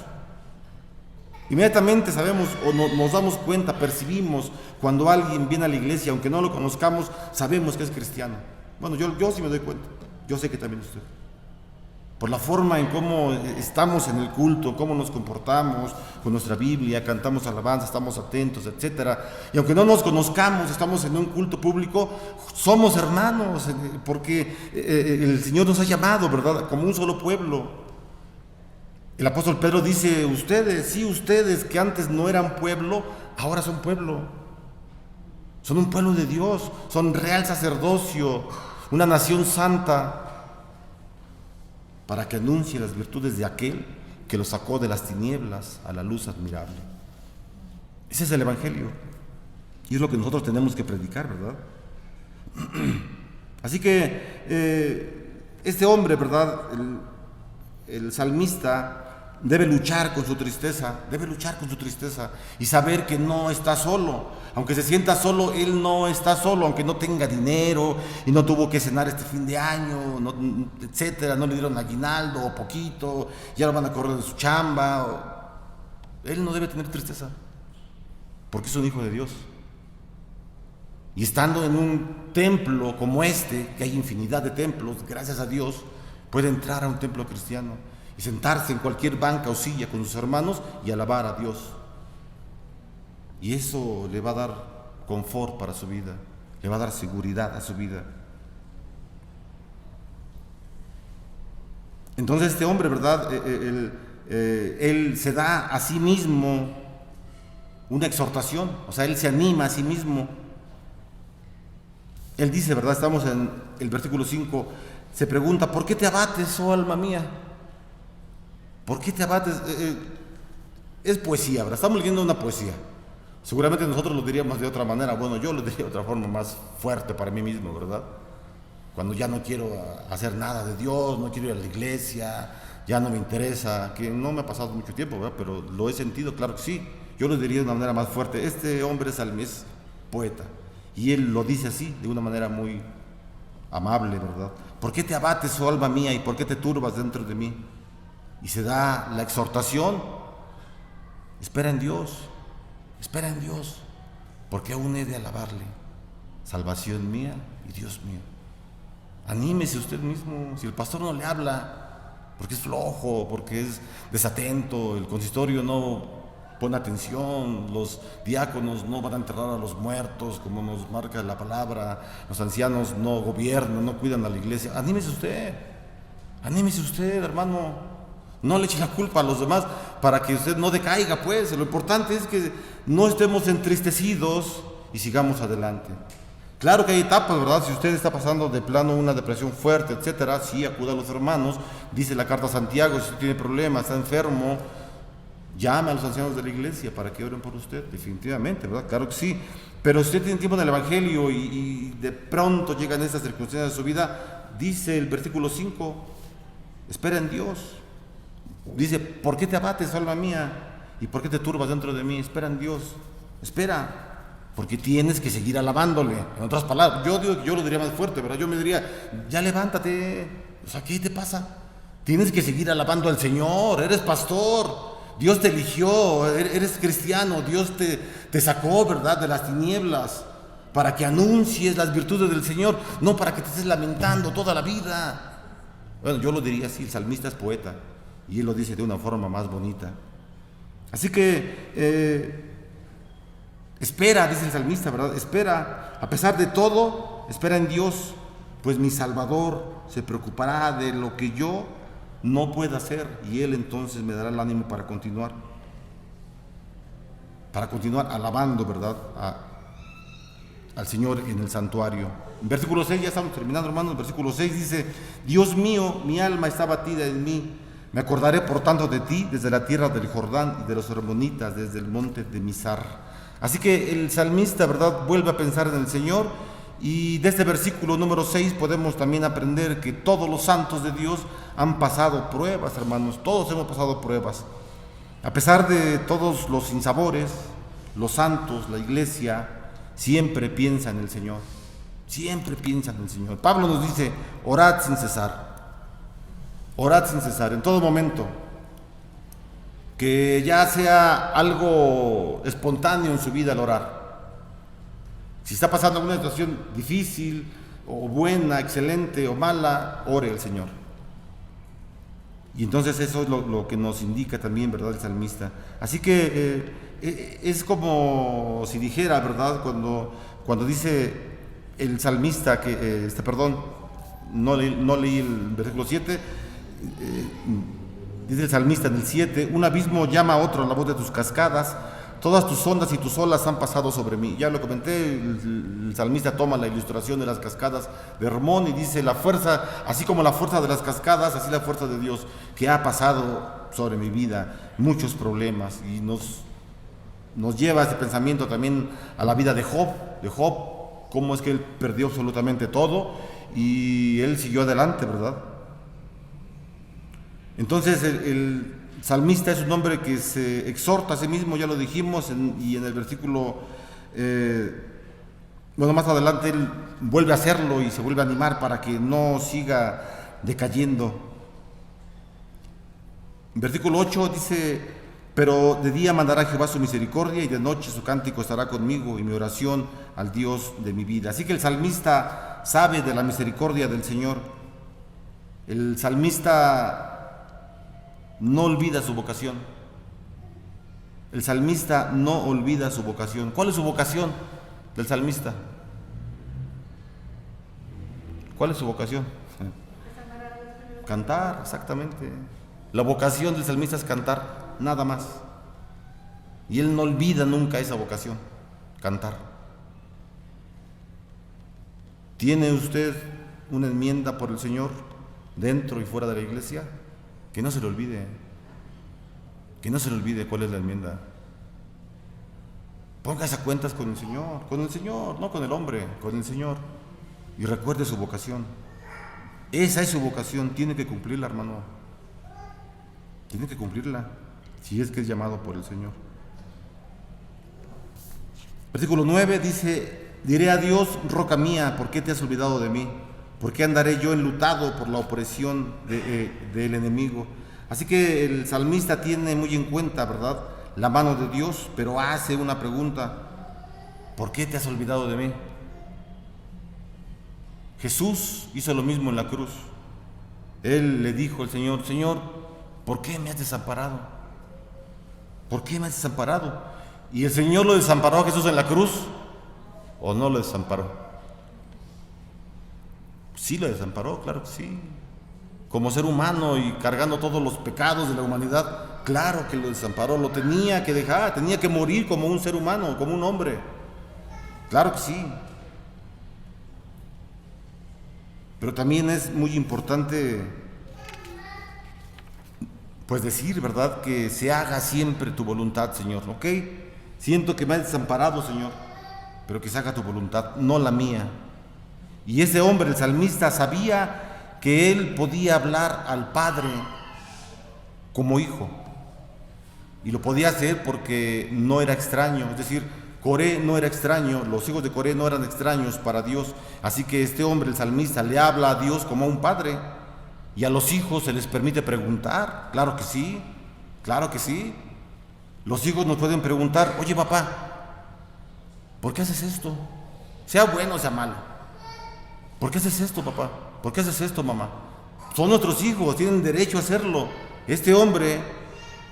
Inmediatamente sabemos o nos damos cuenta, percibimos cuando alguien viene a la iglesia, aunque no lo conozcamos, sabemos que es cristiano. Bueno, yo sí me doy cuenta, yo sé que también usted. Por la forma en cómo estamos en el culto, cómo nos comportamos con nuestra Biblia, cantamos alabanza, estamos atentos, etc. Y aunque no nos conozcamos, estamos en un culto público, somos hermanos, porque el Señor nos ha llamado, ¿verdad?, como un solo pueblo. El apóstol Pedro dice, ustedes que antes no eran pueblo, ahora son pueblo. Son un pueblo de Dios, son real sacerdocio, una nación santa, para que anuncie las virtudes de aquel que los sacó de las tinieblas a la luz admirable. Ese es el evangelio, y es lo que nosotros tenemos que predicar, ¿verdad? Así que este hombre, ¿verdad?, el salmista debe luchar con su tristeza y saber que no está solo. Aunque se sienta solo, él no está solo, aunque no tenga dinero y no tuvo que cenar este fin de año, etcétera, no le dieron aguinaldo o poquito, ya lo van a correr de su chamba. Él no debe tener tristeza, porque es un hijo de Dios. Y estando en un templo como este, que hay infinidad de templos, gracias a Dios, puede entrar a un templo cristiano y sentarse en cualquier banca o silla con sus hermanos y alabar a Dios. Y eso le va a dar confort para su vida, le va a dar seguridad a su vida. Entonces este hombre, ¿verdad?, él se da a sí mismo una exhortación, o sea, él se anima a sí mismo. Él dice, ¿verdad?, estamos en el versículo 5, se pregunta, ¿por qué te abates, oh alma mía? ¿Por qué te abates? Es poesía, ¿verdad? Estamos leyendo una poesía. Seguramente nosotros lo diríamos de otra manera. Bueno, yo lo diría de otra forma más fuerte para mí mismo, ¿verdad? Cuando ya no quiero hacer nada de Dios, no quiero ir a la iglesia, ya no me interesa, que no me ha pasado mucho tiempo, ¿verdad?, pero lo he sentido, claro que sí. Yo lo diría de una manera más fuerte. Este hombre es poeta, y él lo dice así, de una manera muy amable, ¿verdad? ¿Por qué te abates, oh alma mía, y por qué te turbas dentro de mí? Y se da la exhortación, espera en Dios, porque aún he de alabarle, salvación mía y Dios mío. Anímese usted mismo, si el pastor no le habla, porque es flojo, porque es desatento, el consistorio no pone atención, los diáconos no van a enterrar a los muertos, como nos marca la palabra, los ancianos no gobiernan, no cuidan a la iglesia. Anímese usted, hermano, no le eche la culpa a los demás para que usted no decaiga, pues. Lo importante es que no estemos entristecidos y sigamos adelante. Claro que hay etapas, ¿verdad? Si usted está pasando de plano una depresión fuerte, etcétera, sí, acuda a los hermanos. Dice la carta a Santiago, si usted tiene problemas, está enfermo, llame a los ancianos de la iglesia para que oren por usted, definitivamente, ¿verdad? Claro que sí. Pero si usted tiene tiempo en el Evangelio y de pronto llegan estas circunstancias de su vida, dice el versículo 5, espera en Dios. Dice, ¿por qué te abates, alma mía? ¿Y por qué te turbas dentro de mí? Espera en Dios, espera. Porque tienes que seguir alabándole. En otras palabras, yo lo diría más fuerte, ¿verdad? Yo me diría, ya levántate. O sea, ¿qué te pasa? Tienes que seguir alabando al Señor. Eres pastor. Dios te eligió. Eres cristiano. Dios te sacó, ¿verdad?, de las tinieblas para que anuncies las virtudes del Señor, no para que te estés lamentando toda la vida. Bueno, yo lo diría así. El salmista es poeta y él lo dice de una forma más bonita. Así que espera, dice el salmista, ¿verdad? Espera, a pesar de todo, espera en Dios, pues mi Salvador se preocupará de lo que yo no pueda hacer y Él entonces me dará el ánimo para continuar alabando, ¿verdad?, al Señor en el santuario. En versículo 6, ya estamos terminando, hermanos. En versículo 6 dice, Dios mío, mi alma está batida en mí. Me acordaré por tanto de ti desde la tierra del Jordán y de los hermonitas desde el monte de Mizar. Así que el salmista, ¿verdad?, vuelve a pensar en el Señor, y de este versículo número 6 podemos también aprender que todos los santos de Dios han pasado pruebas, hermanos. Todos hemos pasado pruebas. A pesar de todos los sinsabores, los santos, la iglesia, siempre piensa en el Señor. Siempre piensa en el Señor. Pablo nos dice, orad sin cesar. Orad sin cesar, en todo momento. Que ya sea algo espontáneo en su vida al orar. Si está pasando una situación difícil, o buena, excelente o mala, ore al Señor. Y entonces eso es lo que nos indica también, ¿verdad?, el salmista. Así que es como si dijera, ¿verdad?, cuando dice el salmista que, no leí el versículo 7, dice el salmista en el 7, un abismo llama a otro a la voz de tus cascadas, todas tus ondas y tus olas han pasado sobre mí. Ya lo comenté, el salmista toma la ilustración de las cascadas de Hermón y dice, la fuerza, así como la fuerza de las cascadas, así la fuerza de Dios, que ha pasado sobre mi vida, muchos problemas, y nos lleva ese pensamiento también a la vida de Job, cómo es que él perdió absolutamente todo, y él siguió adelante, ¿verdad? Entonces el salmista es un hombre que se exhorta a sí mismo, ya lo dijimos, y en el versículo, más adelante él vuelve a hacerlo y se vuelve a animar para que no siga decayendo. En versículo 8 dice, pero de día mandará Jehová su misericordia y de noche su cántico estará conmigo y mi oración al Dios de mi vida. Así que el salmista sabe de la misericordia del Señor. El salmista no olvida su vocación. El salmista no olvida su vocación. ¿Cuál es su vocación del salmista? ¿Cuál es su vocación? Cantar, exactamente. La vocación del salmista es cantar, nada más. Y él no olvida nunca esa vocación, cantar. ¿Tiene usted una enmienda por el Señor dentro y fuera de la iglesia? Que no se le olvide. Que no se le olvide cuál es la enmienda. Póngase a cuentas con el Señor, no con el hombre, con el Señor. Y recuerde su vocación. Esa es su vocación, tiene que cumplirla, hermano. Tiene que cumplirla, si es que es llamado por el Señor. Versículo 9 dice, diré a Dios, roca mía, ¿por qué te has olvidado de mí? ¿Por qué andaré yo enlutado por la opresión del enemigo? Así que el salmista tiene muy en cuenta, ¿verdad?, la mano de Dios, pero hace una pregunta: ¿por qué te has olvidado de mí? Jesús hizo lo mismo en la cruz. Él le dijo al Señor: Señor, ¿por qué me has desamparado? ¿Por qué me has desamparado? ¿Y el Señor lo desamparó a Jesús en la cruz o no lo desamparó? Sí lo desamparó, claro que sí. Como ser humano y cargando todos los pecados de la humanidad, claro que lo desamparó, lo tenía que dejar, tenía que morir como un ser humano, como un hombre. Claro que sí. Pero también es muy importante, pues decir, ¿verdad?, que se haga siempre tu voluntad, Señor, ¿ok? Siento que me has desamparado, Señor, pero que se haga tu voluntad, no la mía. Y ese hombre, el salmista, sabía que él podía hablar al Padre como hijo. Y lo podía hacer porque no era extraño. Es decir, Coré no era extraño, los hijos de Coré no eran extraños para Dios. Así que este hombre, el salmista, le habla a Dios como a un padre. Y a los hijos se les permite preguntar. Claro que sí, claro que sí. Los hijos nos pueden preguntar: oye, papá, ¿por qué haces esto? Sea bueno o sea malo. ¿Por qué haces esto, papá? ¿Por qué haces esto, mamá? Son nuestros hijos, tienen derecho a hacerlo. Este hombre,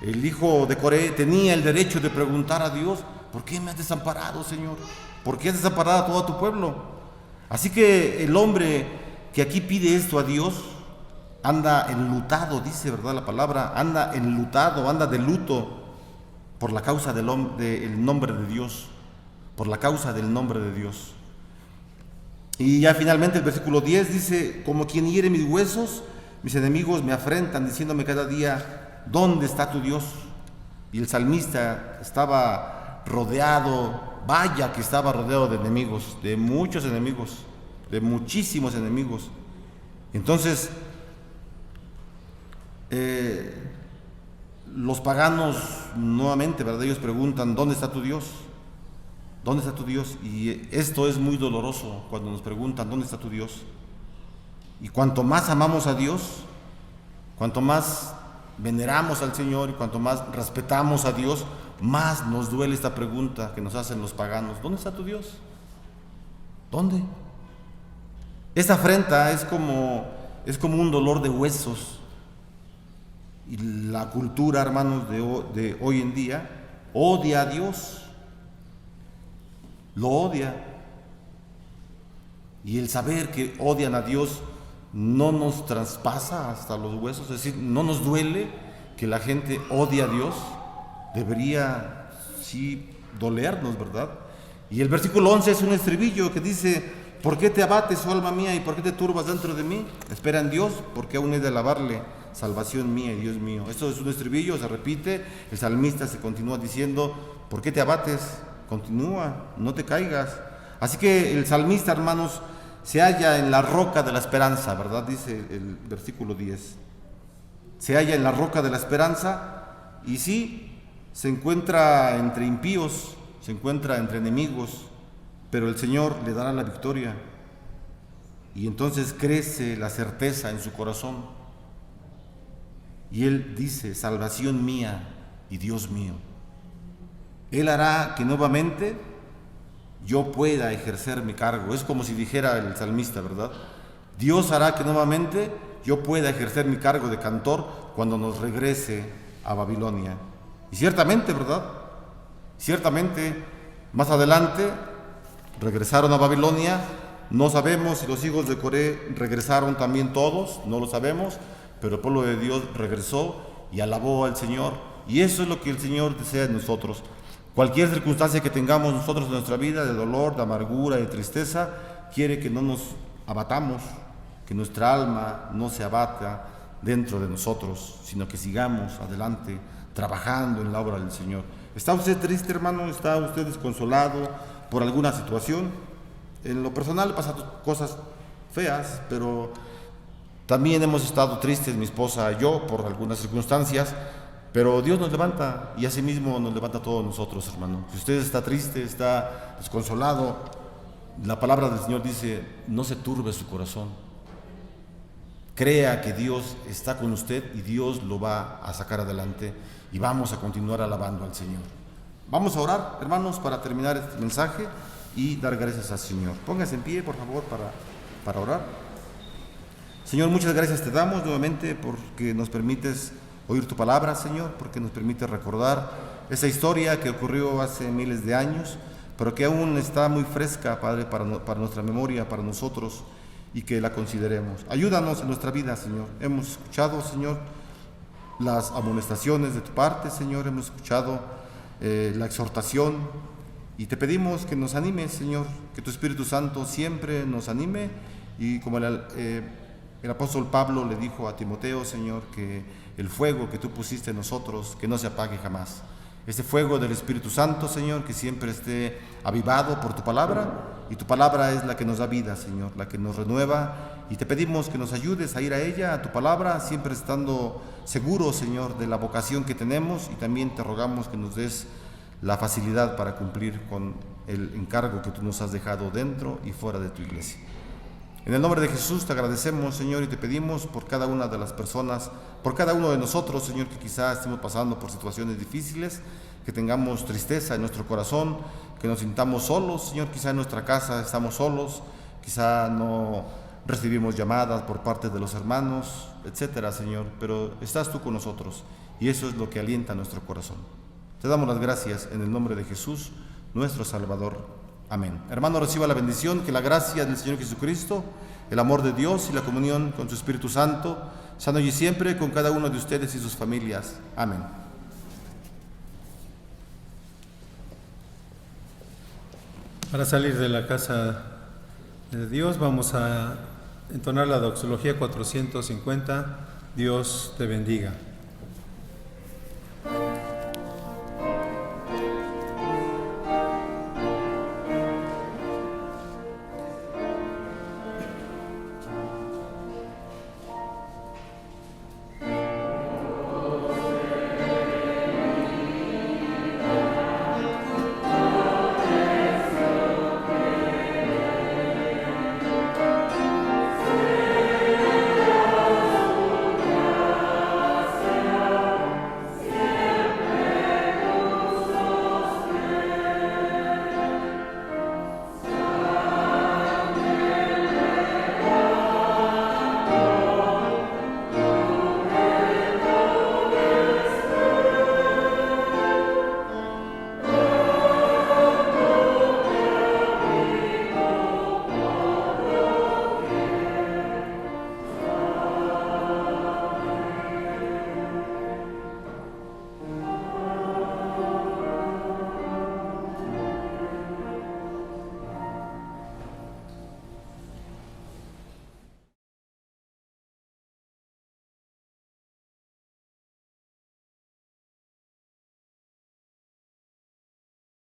el hijo de Coré, tenía el derecho de preguntar a Dios: ¿por qué me has desamparado, Señor? ¿Por qué has desamparado a todo tu pueblo? Así que el hombre que aquí pide esto a Dios anda enlutado, dice, ¿verdad?, la palabra, anda enlutado, anda de luto por la causa del nombre de Dios, por la causa del nombre de Dios. Y ya finalmente el versículo 10 dice: como quien hiere mis huesos, mis enemigos me afrentan, diciéndome cada día: ¿dónde está tu Dios? Y el salmista estaba rodeado, vaya que estaba rodeado de enemigos, de muchos enemigos, de muchísimos enemigos. Entonces, los paganos nuevamente, ¿verdad?, ellos preguntan: ¿dónde está tu Dios? ¿Dónde está tu Dios? Y esto es muy doloroso cuando nos preguntan: ¿dónde está tu Dios? Y cuanto más amamos a Dios, cuanto más veneramos al Señor y cuanto más respetamos a Dios, más nos duele esta pregunta que nos hacen los paganos: ¿dónde está tu Dios? ¿Dónde? Esta afrenta es como un dolor de huesos. Y la cultura, hermanos, de hoy en día odia a Dios. Lo odia. Y el saber que odian a Dios no nos traspasa hasta los huesos, es decir, no nos duele que la gente odie a Dios. Debería sí dolernos, ¿verdad? Y el versículo 11 es un estribillo que dice: ¿por qué te abates, oh alma mía, y por qué te turbas dentro de mí? Espera en Dios, porque aún he de alabarle, salvación mía y Dios mío. Esto es un estribillo, se repite. El salmista se continúa diciendo: ¿por qué te abates? Continúa, no te caigas. Así que el salmista, hermanos, se halla en la roca de la esperanza, ¿verdad? Dice el versículo 10. Se halla en la roca de la esperanza, y sí, se encuentra entre impíos, se encuentra entre enemigos, pero el Señor le dará la victoria. Y entonces crece la certeza en su corazón. Y él dice: salvación mía y Dios mío. Él hará que nuevamente yo pueda ejercer mi cargo. Es como si dijera el salmista, ¿verdad? Dios hará que nuevamente yo pueda ejercer mi cargo de cantor cuando nos regrese a Babilonia. Y ciertamente, ¿verdad? Ciertamente, más adelante regresaron a Babilonia. No sabemos si los hijos de Coré regresaron también todos, no lo sabemos, pero el pueblo de Dios regresó y alabó al Señor. Y eso es lo que el Señor desea de nosotros. Cualquier circunstancia que tengamos nosotros en nuestra vida, de dolor, de amargura, de tristeza, quiere que no nos abatamos, que nuestra alma no se abata dentro de nosotros, sino que sigamos adelante trabajando en la obra del Señor. ¿Está usted triste, hermano? ¿Está usted desconsolado por alguna situación? En lo personal he pasado cosas feas, pero también hemos estado tristes, mi esposa y yo, por algunas circunstancias. Pero Dios nos levanta, y así mismo nos levanta a todos nosotros, hermano. Si usted está triste, está desconsolado, la palabra del Señor dice: no se turbe su corazón. Crea que Dios está con usted y Dios lo va a sacar adelante, y vamos a continuar alabando al Señor. Vamos a orar, hermanos, para terminar este mensaje y dar gracias al Señor. Póngase en pie, por favor, para orar. Señor, muchas gracias te damos nuevamente porque nos permites oír tu palabra, Señor, porque nos permites recordar esa historia que ocurrió hace miles de años, pero que aún está muy fresca, Padre, para nuestra memoria, para nosotros, y que la consideremos. Ayúdanos en nuestra vida, Señor. Hemos escuchado, Señor, las amonestaciones de tu parte, Señor, hemos escuchado la exhortación, y te pedimos que nos animes, Señor, que tu Espíritu Santo siempre nos anime, y como el apóstol Pablo le dijo a Timoteo, Señor, que el fuego que tú pusiste en nosotros, que no se apague jamás. Ese fuego del Espíritu Santo, Señor, que siempre esté avivado por tu palabra, y tu palabra es la que nos da vida, Señor, la que nos renueva, y te pedimos que nos ayudes a ir a ella, a tu palabra, siempre estando seguros, Señor, de la vocación que tenemos, y también te rogamos que nos des la facilidad para cumplir con el encargo que tú nos has dejado dentro y fuera de tu iglesia. En el nombre de Jesús te agradecemos, Señor, y te pedimos por cada una de las personas, por cada uno de nosotros, Señor, que quizás estemos pasando por situaciones difíciles, que tengamos tristeza en nuestro corazón, que nos sintamos solos, Señor, quizá en nuestra casa estamos solos, quizá no recibimos llamadas por parte de los hermanos, etcétera, Señor, pero estás tú con nosotros, y eso es lo que alienta nuestro corazón. Te damos las gracias en el nombre de Jesús, nuestro Salvador. Amén. Hermano, reciba la bendición, que la gracia del Señor Jesucristo, el amor de Dios y la comunión con su Espíritu Santo, sean hoy y siempre con cada uno de ustedes y sus familias. Amén. Para salir de la casa de Dios vamos a entonar la doxología 450. Dios te bendiga.